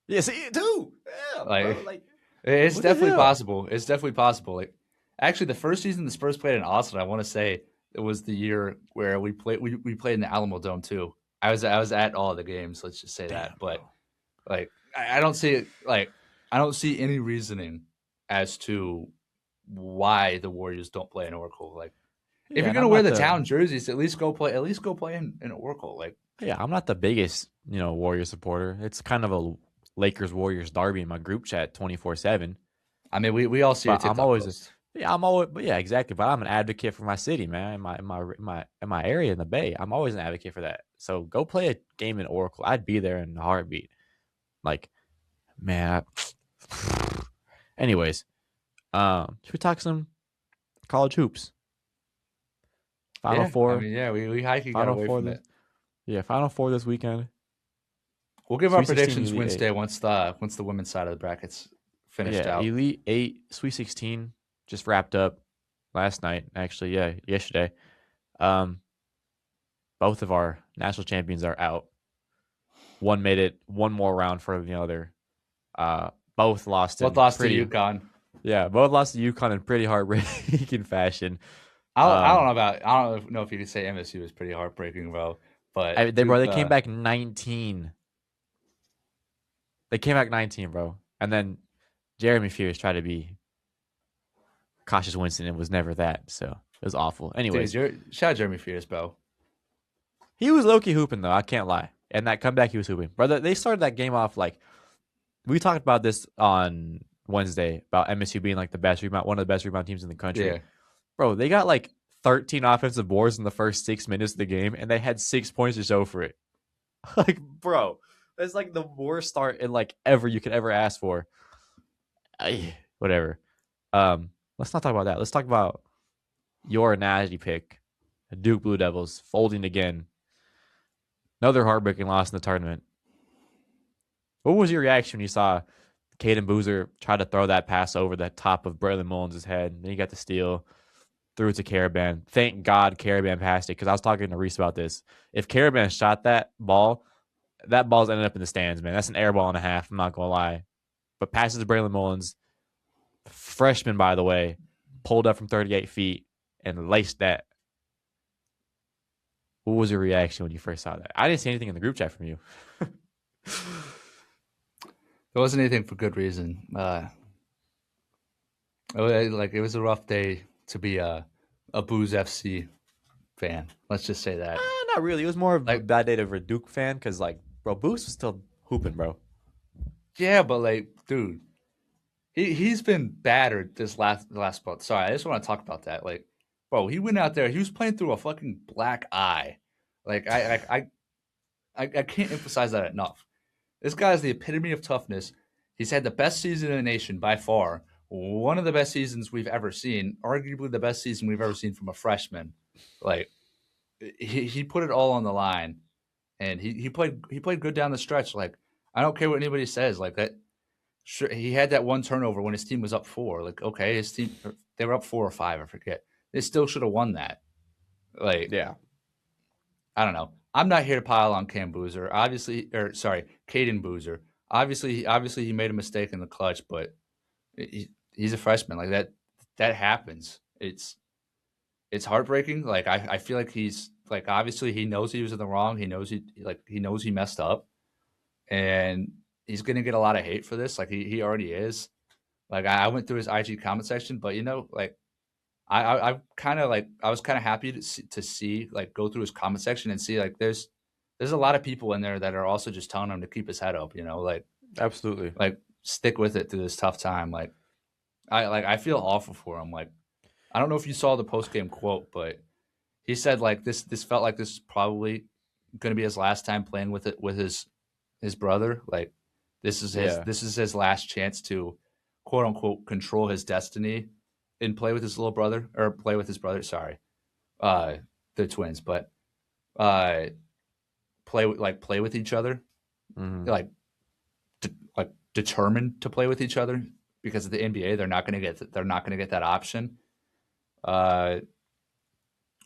yeah, see, too. Yeah, bro. like Like, it's what the definitely hell? possible. It's definitely possible. Like actually, the first season the Spurs played in Austin, I want to say it was the year where we played in the Alamo Dome too. I was at all the games. Let's just say that, Damn, but. bro. Like I don't see it. Like I don't see any reasoning as to why the Warriors don't play an Oracle. Like if Yeah, you're and gonna I'm wear not the the town jerseys, at least go play. At least go play in Oracle. Like, yeah, I'm not the biggest, Warrior supporter. It's kind of a Lakers Warriors derby in my group chat 24/7. I mean, we all see your But I'm TikTok always, posts. yeah, I'm always, but yeah, exactly. But I'm an advocate for my city, man. In my area in the Bay, I'm always an advocate for that. So go play a game in Oracle. I'd be there in a heartbeat. Like, man. Anyways, should we talk some college hoops? Final Yeah, I four, mean, yeah, we hikey got Final away four from this, it. yeah, Final Four this weekend. We'll give our Sweet 16, predictions Elite Eight. Wednesday once the women's side of the brackets finished Yeah, out. Elite Eight, Sweet 16 just wrapped up last night. Actually, yeah, yesterday. Um, both of our national champions are out. One made it one more round for the other. Both lost Both in lost to pretty, UConn. yeah, both lost to UConn in pretty heartbreaking fashion. I don't Um, know about I don't know if you could say MSU was pretty heartbreaking, bro. But they came back 19. They came back 19, bro. And then Jeremy Fears tried to be cautious Winston and was never that. So it was awful. dude, Anyways, shout out Jeremy Fears, bro. he was low key hooping though. I can't lie. And that comeback, he was hooping. Brother, they started that game off like we talked about this on Wednesday about MSU being like one of the best rebound teams in the country. Yeah, Bro, they got like 13 offensive boards in the first 6 minutes of the game, and they had 6 points to show for it. Like, bro, that's like the worst start in like ever you could ever ask for. Whatever. Let's not talk about that. Let's talk about your nasty pick, Duke Blue Devils folding again. Another heartbreaking loss in the tournament. What was your reaction when you saw Caden Boozer try to throw that pass over the top of Braylon Mullins' head? Then he got the steal, threw it to Caravan. Thank God Caravan passed it because I was talking to Reese about this. If Caravan shot that ball's ended up in the stands, man. That's an air ball and a half. I'm not going to lie. But passes to Braylon Mullins, freshman, by the way, pulled up from 38 feet and laced that. What was your reaction when you first saw that? I didn't see anything in the group chat from you. there wasn't anything for good reason. It was a rough day to be a Booze FC fan. Let's just say that. Not really. It was more of a Like, bad day to a Duke fan because, like, bro, Boost was still hooping, bro. yeah, but like, dude, he's been battered this last month. Sorry, I just want to talk about that. Like, bro, he went out there. He was playing through a fucking black eye. Like, I can't emphasize that enough. This guy is the epitome of toughness. He's had the best season in the nation by far. One of the best seasons we've ever seen. Arguably the best season we've ever seen from a freshman. Like, he put it all on the line, and he played good down the stretch. Like, I don't care what anybody says. Like that, sure, he had that one turnover when his team was up 4. Like, okay, his team they were up 4 or 5, I forget. They still should have won that. Like, Yeah. I don't know. I'm not here to pile on Cam Boozer. Caden Boozer. Obviously, he made a mistake in the clutch, but he's a freshman. Like that happens. It's heartbreaking. Like I feel like he's like obviously he knows he was in the wrong. He knows he knows he messed up, and he's gonna get a lot of hate for this. Like he already is. Like I went through his IG comment section, but like I kind of like I was kind of happy to see like go through his comment section and see like there's a lot of people in there that are also just telling him to keep his head up. Absolutely. Like stick with it through this tough time. Like I feel awful for him. Like I don't know if you saw the post game quote, but he said like this felt like this is probably going to be his last time playing with his brother. Like this is his last chance to quote unquote control his destiny and play with his little brother or play with his brother. Sorry, they're twins, but play with each other. Mm-hmm. Like determined to play with each other because of the NBA. They're not going to get that option.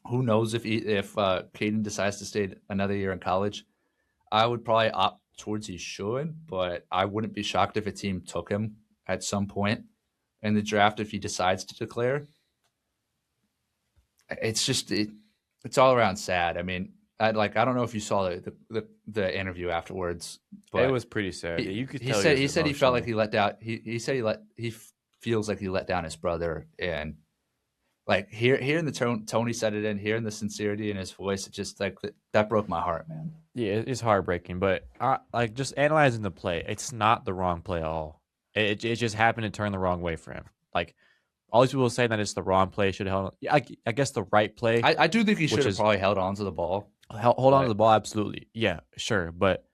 Who knows if Caden decides to stay another year in college? I would probably opt towards he should, but I wouldn't be shocked if a team took him at some point in the draft if he decides to declare. It's just it's all around sad. I mean, I don't know if you saw the interview afterwards, but it was pretty sad. You could tell he said he felt like he let down. He said he feels like he let down his brother, and Like hearing the tone Tony said it in, hearing the sincerity in his voice, it just like that broke my heart, man. Yeah, it's heartbreaking, but like just analyzing the play, it's not the wrong play at all. It just happened to turn the wrong way for him. Like all these people saying that it's the wrong play, should have held. Yeah, I guess the right play, I do think he should which have is probably held on to the ball, hold on to but the ball. Absolutely, yeah, sure. But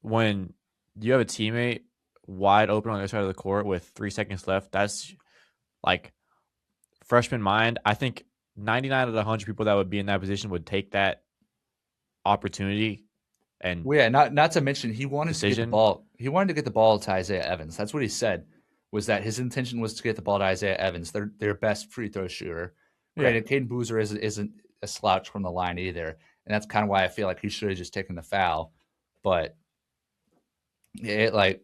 when you have a teammate wide open on the other side of the court with 3 seconds left, that's like freshman mind. I think 99 out of 100 people that would be in that position would take that opportunity and well, yeah, not to mention he wanted to get the decision. ball. He wanted to get the ball to Isaiah Evans. That's what he said. Was that his intention was to get the ball to Isaiah Evans, their best free throw shooter. Yeah, Granted, Caden Boozer isn't a slouch from the line either, and that's kind of why I feel like he should have just taken the foul. But it like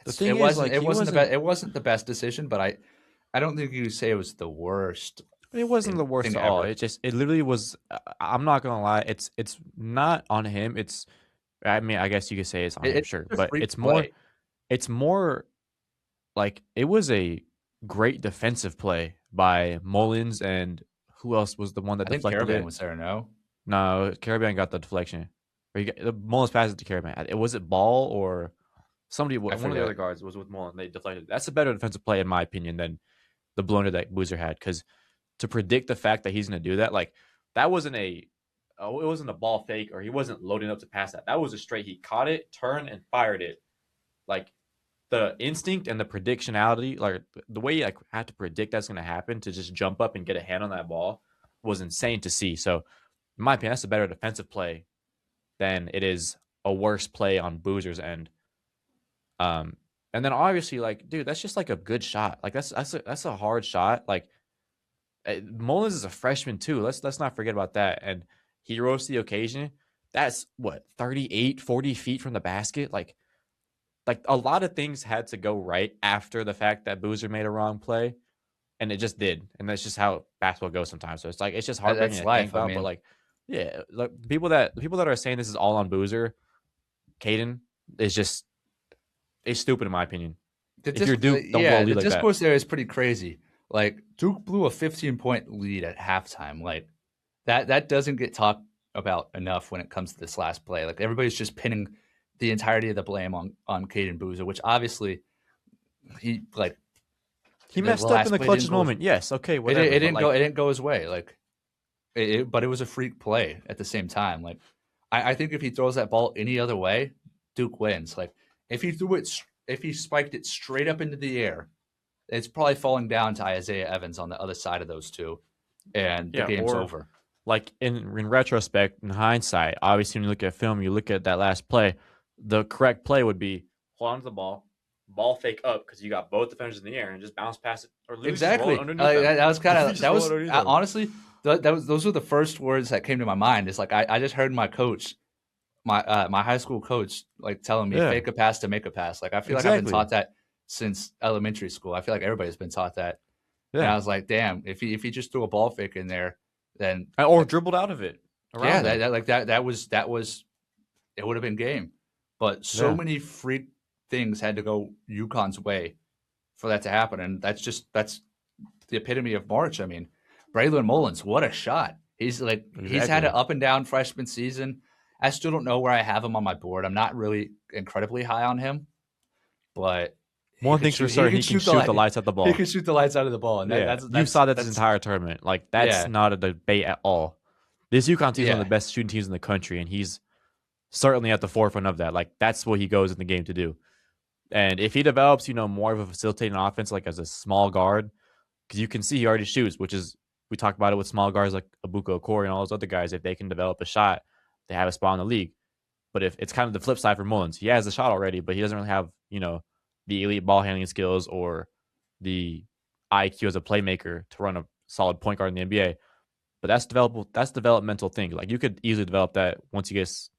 the thing is, like he wasn't. it wasn't the best decision, but I don't think you could say it was the worst It wasn't the worst thing at all. ever. It literally was. I'm not gonna lie. It's not on him. It's. I mean, I guess you could say it's on him, It's sure, a but freak it's more. play. It's more like it was a great defensive play by Mullins and who else was the one that I think deflected Caravan it? was there. No, No, Caribbean got the deflection. Or the Mullins passed it to Caribbean. Was it Ball or somebody? I One of the other forget. guards was with Mullins. They deflected. That's a better defensive play in my opinion than the blunder that Boozer had. Because to predict the fact that he's going to do that, like that wasn't a, oh, it wasn't a ball fake or he wasn't loading up to pass that. That was a straight. He caught it, turned, and fired it. Like the instinct and the predictionality, like the way you like have to predict that's going to happen to just jump up and get a hand on that ball was insane to see. So, in my opinion, that's a better defensive play than it is a worse play on Boozer's end. Um, and then obviously, like, dude, that's just like a good shot. Like that's a hard shot. Like Mullins is a freshman too. Let's not forget about that. And he rose to the occasion. That's what 38, 40 feet from the basket. Like a lot of things had to go right after the fact that Boozer made a wrong play, and it just did. And that's just how basketball goes sometimes. So it's like it's just heartbreaking That's to think life. I about. But mean, like, yeah, like the people that are saying this is all on Boozer, Caden is just it's stupid in my opinion. If you're Duke, don't blow a yeah, the lead like that. discourse there is pretty crazy. Like Duke blew a 15-point lead at halftime. Like that doesn't get talked about enough when it comes to this last play. Like everybody's just pinning the entirety of the blame on Caden Boozer, which obviously he like He the messed up in last the play didn't clutchest go. moment. Yes, okay, It, whatever. it But didn't go. like, It didn't go his way. Like, but it was a freak play at the same time. Like, I think if he throws that ball any other way, Duke wins. Like, if he threw it, if he spiked it straight up into the air, it's probably falling down to Isaiah Evans on the other side of those two, and the yeah, game's or over. like in retrospect, in hindsight, obviously when you look at film, you look at that last play, the correct play would be hold on to the ball fake up because you got both defenders in the air and just bounce past it or literally just roll it Exactly. underneath them. That was kind of Just that roll it was underneath them. honestly that was those were the first words that came to my mind. It's like I just heard my coach, my high school coach, like telling me Yeah, fake a pass to make a pass. Like I feel like I've been exactly. taught that since elementary school. I feel like everybody's been taught that. And Yeah, I was like, damn, if he just threw a ball fake in there, then or dribbled out of it yeah, around them. that was it would have been game. But so Yeah, many freak things had to go UConn's way for that to happen, and that's the epitome of March. I mean, Braylon Mullins, what a shot! He's had an exactly. up and down freshman season. I still don't know where I have him on my board. I'm not really incredibly high on him, but One thing's for He certain, can he can shoot the shoot the light. lights at the He ball. can shoot the lights out of the ball, and Yeah, you saw that this that's entire tournament. Like that's yeah, not a debate at all. This UConn team is one of yeah. the best shooting teams in the country, and he's certainly at the forefront of that. Like that's what he goes in the game to do. And if he develops, more of a facilitating offense, like as a small guard, because you can see he already shoots, which is we talk about it with small guards like Abuko Corey and all those other guys. If they can develop a shot, they have a spot in the league. But if it's kind of the flip side for Mullins, he has the shot already, but he doesn't really have the elite ball handling skills or the IQ as a playmaker to run a solid point guard in the NBA. But that's developable. That's developmental thing. Like you could easily develop that once he gets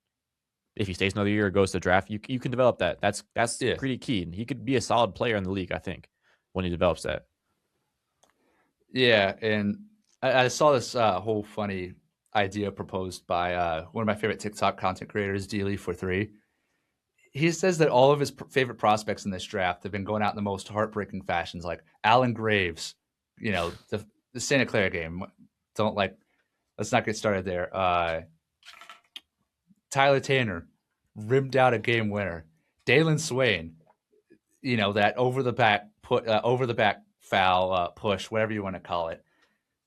if he stays another year or goes to draft. You can develop that. That's Yeah. pretty key. And he could be a solid player in the league, I think, when he develops that. Yeah, and I saw this whole funny idea proposed by one of my favorite TikTok content creators, Dealey for three. He says that all of his favorite prospects in this draft have been going out in the most heartbreaking fashions, like Alan Graves, you know, the the Santa Clara game. Don't like. Let's not get started there. Tyler Tanner rimmed out a game winner. Dalen Swain, that over the back foul push, whatever you want to call it,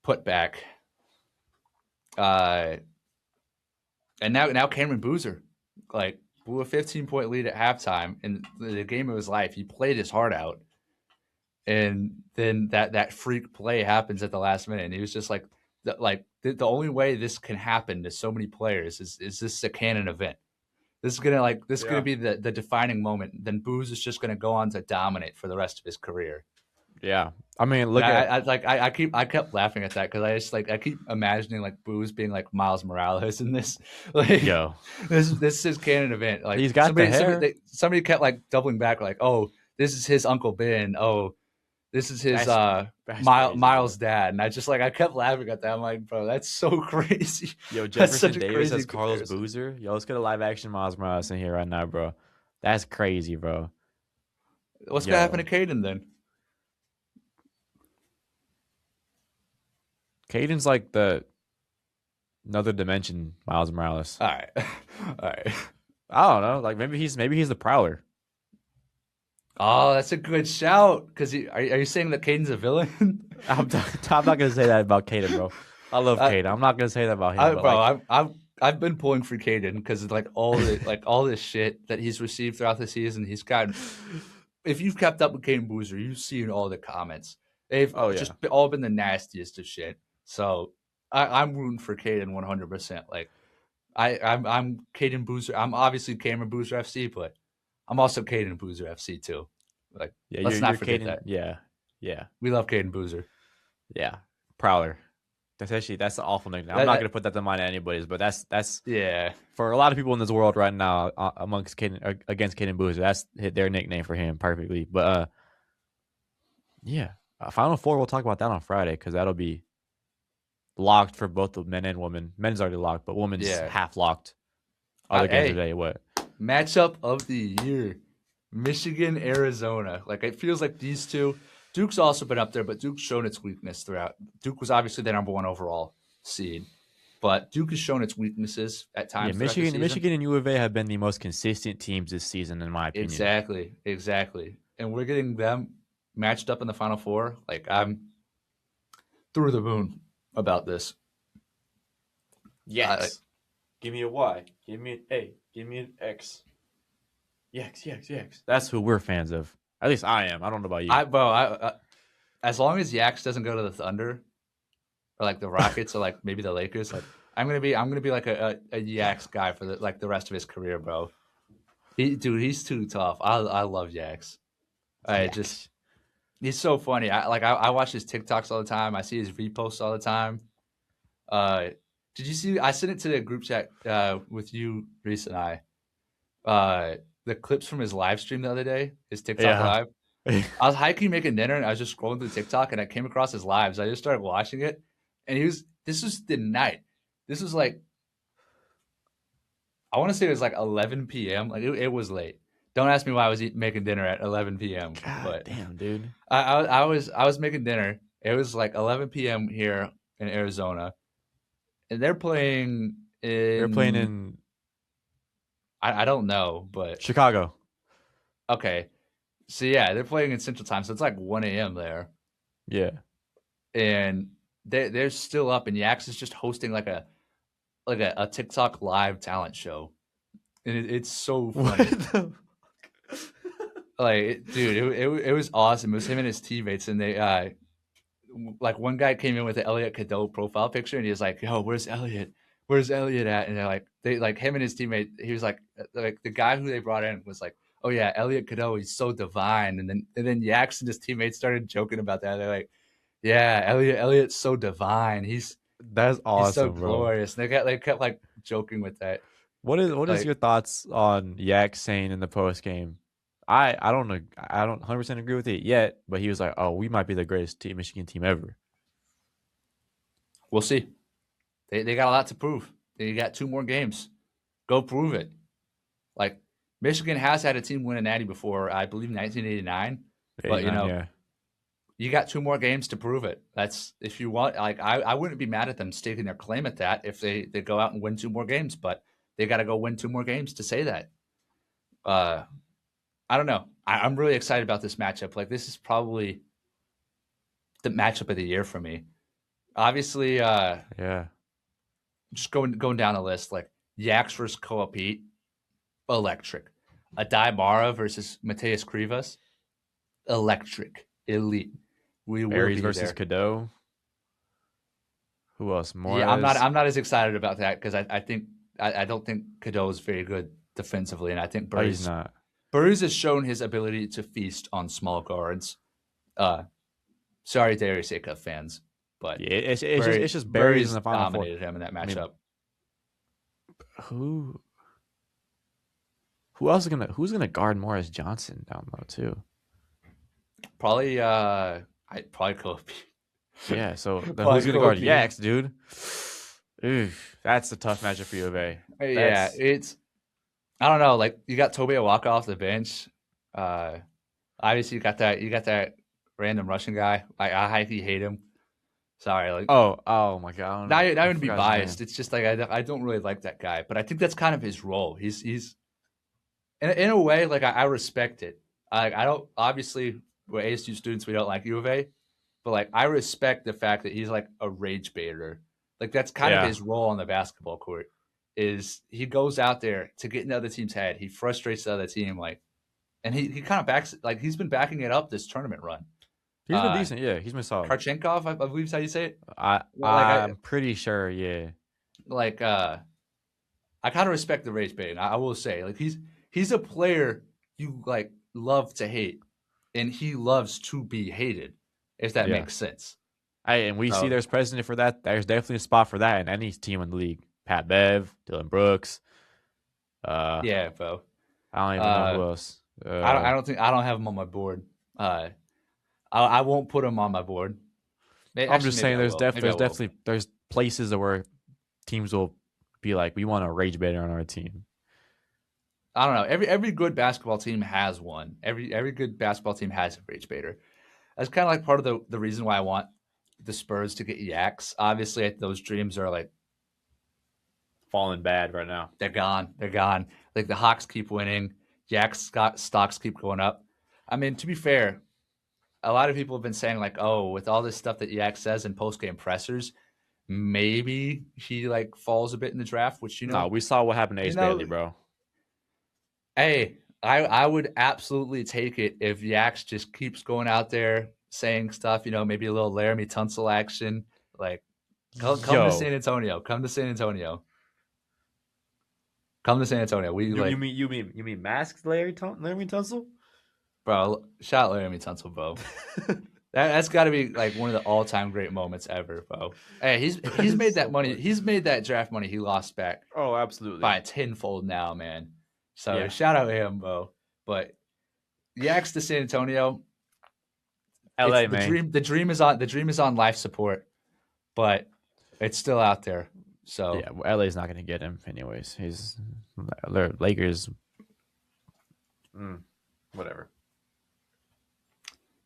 put back. And now Cameron Boozer, blew a 15-point lead at halftime in the game of his life. He played his heart out, and then that freak play happens at the last minute, and he was just the only way this can happen to so many players is this a canon event. This is gonna be the defining moment. Then Booz is just gonna go on to dominate for the rest of his career. Yeah, I mean, I kept laughing at that because I keep imagining Booz being like Miles Morales in this. This is his canon event. He's got the hair. Somebody kept doubling back, oh, this is his Uncle Ben. Oh, this is his Miles' dad. And I kept laughing at that. I'm like, bro, that's so crazy. Yo, Jefferson Davis as Carlos Boozer. Yo, let's get a live action Miles Morales in here right now, bro. That's crazy, bro. What's gonna happen to Caden then? Caden's like another dimension Miles Morales. All right. I don't know. Maybe he's the Prowler. Oh, that's a good shout. Because are you saying that Caden's a villain? I'm not gonna say that about Caden, bro. I love Caden. I'm not gonna say that about him. I've been pulling for Caden because all this shit that he's received throughout the season. He's gotten. If you've kept up with Caden Boozer, you've seen all the comments. They've just all been the nastiest of shit. So I'm rooting for Caden 100%. I'm Caden Boozer. I'm obviously Cameron Boozer FC, but I'm also Caden Boozer FC too. Let's not forget that. Yeah. We love Caden Boozer. Yeah, Prowler. That's an awful nickname. I'm not gonna put that to mind anybody's, but that's for a lot of people in this world right now against Caden Boozer. That's their nickname for him perfectly. But Final Four. We'll talk about that on Friday because that'll be locked for both the men and women. Men's already locked, but women's half locked. Other games today. What matchup of the year? Michigan, Arizona. It feels like these two. Duke's also been up there, but Duke's shown its weakness throughout. Duke was obviously the number one overall seed, but Duke has shown its weaknesses at times. Yeah, Michigan and U of A have been the most consistent teams this season, in my opinion. Exactly. And we're getting them matched up in the Final Four. I'm through the moon about this. Yes. Give me a Y. Give me an A. Give me an X. Yes. That's who we're fans of. At least I am. I don't know about you. As long as Yax doesn't go to the Thunder, or the Rockets, or maybe the Lakers, I'm gonna be a Yax guy for the rest of his career, bro. He's too tough. I love Yax. He's so funny. I watch his TikToks all the time. I see his reposts all the time. Did you see? I sent it to the group chat with you, Reese, and I. The clips from his live stream the other day, his TikTok live. I was hiking, making dinner, and I was just scrolling through TikTok, and I came across his lives. I just started watching it, and this was the night. This was I want to say it was 11 p.m. It was late. Don't ask me why I was making dinner at 11 p.m. God damn, dude. I was making dinner. It was 11 p.m. here in Arizona, and they're playing in. I don't know, but Chicago. Okay, so they're playing in Central Time, so it's 1 a.m. there. Yeah, and they're still up, and Yax is just hosting a TikTok live talent show, and it's so funny. Dude, it was awesome. It was him and his teammates, and they one guy came in with the Elliot Cadeau profile picture, and he was like, "Yo, where's Elliot? Where's Elliot at?" And they him and his teammate. He was the guy who they brought in was "Oh yeah, Elliot Cadeau, he's so divine." And then Yax and his teammates started joking about that. They're "Yeah, Elliot's so divine. That's awesome, he's so bro. glorious." And they kept joking with that. What is your thoughts on Yax saying in the post game? I don't know. I don't 100% agree with it yet, but he was like, "Oh, we might be the greatest Michigan team ever." We'll see. They got a lot to prove. They got 2 more games. Go prove it. Michigan has had a team win a natty before, I believe 1989. But you got 2 more games to prove it. That's if you want. Like I wouldn't be mad at them staking their claim at that if they go out and win 2 more games, but they got to go win 2 more games to say that. Uh, I don't know. I'm really excited about this matchup. Like this is probably the matchup of the year for me. Obviously, Yeah. just going down the list, like Yaks versus Koa Pete, electric. Adai Mara versus Mateus Krivas, electric, elite. We will Berries be versus there. Cadeau. Who else? Morris. Yeah, I'm not as excited about that because I don't think Cadeau is very good defensively, and I think Oh, he's not. Burries has shown his ability to feast on small guards. Sorry, Darius Acuff fans, but Yeah, it's just Berries in the final four. dominated him in that matchup. Who else is who's gonna guard Morris Johnson down low too? Probably I probably Kobe. Yeah, so who's gonna guard Yaks, dude? Oof, that's a tough matchup for U of A. Yeah, it's I don't know. Like you got Toby Awaka off the bench. Obviously you got that random Russian guy. I highly hate him. Sorry, like oh my god. Now you're gonna be biased. It's just like I don't really like that guy, but I think that's kind of his role. He's in a way like I respect it. I don't obviously we're ASU students. We don't like U of A, but like I respect the fact that he's like a rage baiter. Like that's kind of his role on the basketball court. Is he goes out there to get in the other team's head. He frustrates the other team, like, and he kind of backs like he's been backing it up this tournament run. He's been decent, yeah. He's been solid. Karchenkov, I believe is how you say it. I'm pretty sure, yeah. Like, I kind of respect the rage baiting. I will say, like, he's a player you like love to hate, and he loves to be hated. If that makes sense. And we see there's precedent for that. There's definitely a spot for that in any team in the league. Pat Bev, Dylan Brooks. Yeah, bro. I don't even know who else. I don't have him on my board. I won't put him on my board. I'm just saying there's definitely places where teams will be like, we want a rage baiter on our team. I don't know. Every good basketball team has one. Every good basketball team has a rage baiter. That's kind of like part of the reason why I want the Spurs to get Yaks. Obviously, those dreams are like falling bad right now. They're gone. Like the Hawks keep winning. Yaks stocks keep going up. I mean, to be fair, a lot of people have been saying like, oh, with all this stuff that Yak says in post-game pressers, maybe he like falls a bit in the draft, which No, we saw what happened to Ace Bailey, bro. Hey, I would absolutely take it if Yaks just keeps going out there saying stuff, maybe a little Laramie Tunsil action. Like come to San Antonio. Come to San Antonio. You mean masked Laramie Tunsil? Bro, shout out Laramie Tunsil, bro. That's got to be like one of the all-time great moments ever, bro. Hey, he's made that money. He's made that draft money he lost back. Oh, absolutely. By tenfold now, man. So shout out him, bro. But Yaks to San Antonio. LA, man. The dream is on life support, but it's still out there. So yeah, well, LA's not going to get him anyways. He's Lakers. Whatever.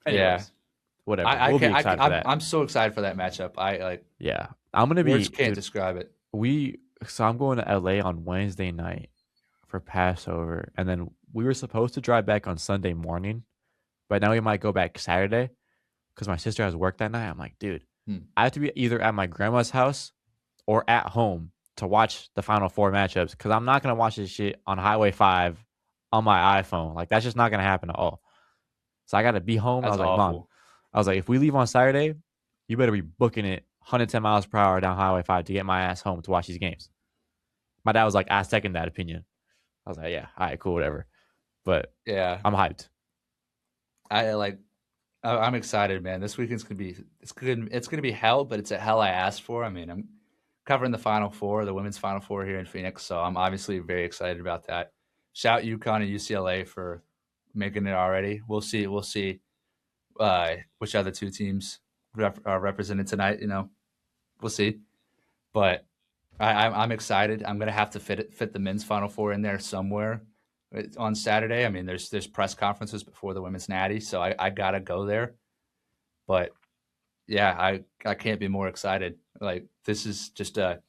Anyways, whatever. I'm so excited for that matchup. Yeah, I'm gonna be. Words can't describe it. So I'm going to LA on Wednesday night for Passover, and then we were supposed to drive back on Sunday morning, but now we might go back Saturday because my sister has work that night. I'm like, dude, I have to be either at my grandma's house or at home to watch the Final Four matchups because I'm not gonna watch this shit on Highway 5 on my iPhone. Like that's just not gonna happen at all. So I got to be home. That's I was like, Mom, if we leave on Saturday, you better be booking it 110 miles per hour down Highway 5 to get my ass home to watch these games. My dad was like, I second that opinion. I was like, yeah, all right, cool, whatever. But yeah, I'm hyped. I'm excited, man. This weekend's gonna be hell, but it's a hell I asked for. I mean, I'm covering the Final Four, the women's Final Four here in Phoenix, so I'm obviously very excited about that. Shout UConn and UCLA for making it already. We'll see which other two teams are represented tonight. We'll see. But I'm excited. I'm gonna have to fit the men's Final Four in there somewhere on Saturday. I mean, there's press conferences before the women's natty, so I gotta go there. But yeah, I can't be more excited. Like this is just the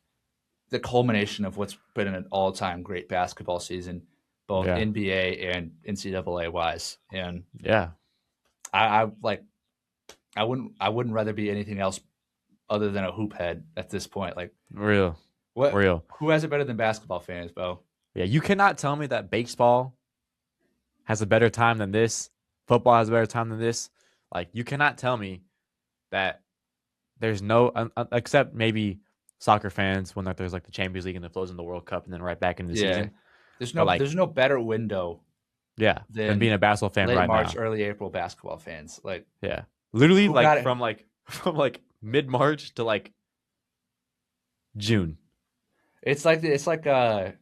culmination of what's been an all-time great basketball season, both Yeah. NBA and NCAA wise. And Yeah. I like I wouldn't rather be anything else other than a hoop head at this point. Like Real. what Real. who has it better than basketball fans, Bo? Yeah. You cannot tell me that baseball has a better time than this. Football has a better time than this. Like, you cannot tell me that there's no, except maybe soccer fans when like there's like the Champions League and it flows in the World Cup and then right back into the Yeah. season. But like, There's no better window yeah, than being than a basketball fan late right March, now. early April basketball fans. Like Yeah, literally who got like it? from like mid March to like June. It's like I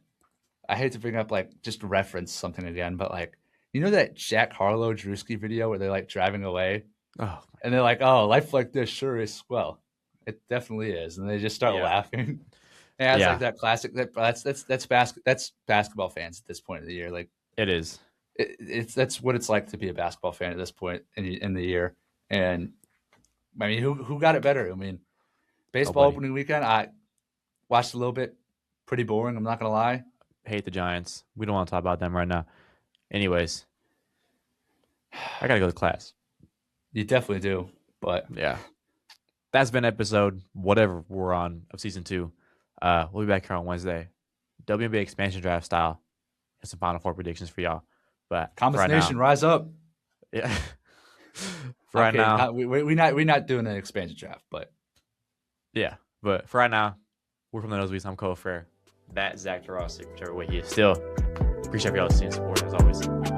hate to bring up like just reference something again, but like you know that Jack Harlow Drewski video where they're like driving away Oh and they're like, "Oh, life like this sure is swell." It definitely is, and they just start yeah, laughing. Yeah, it's like yeah, that classic. That's basketball fans at this point of the year. Like it is. it's that's what it's like to be a basketball fan at this point in the year. And I mean, who got it better? I mean, baseball Nobody. opening weekend. I watched a little bit. Pretty boring. I'm not gonna lie. Hate the Giants. We don't want to talk about them right now. Anyways, I gotta go to class. You definitely do, but Yeah, that's been episode whatever we're on of season 2. We'll be back here on Wednesday. WNBA expansion draft style. And some Final Four predictions for y'all. But for Comets right Nation, now, rise up. yeah. For right Okay, now, we not doing an expansion draft, but yeah. But for right now, we're from the Nosebleeds. I'm Cole Fair. That Zach Tarosik, whichever way he is. Still, appreciate y'all listening and support as always.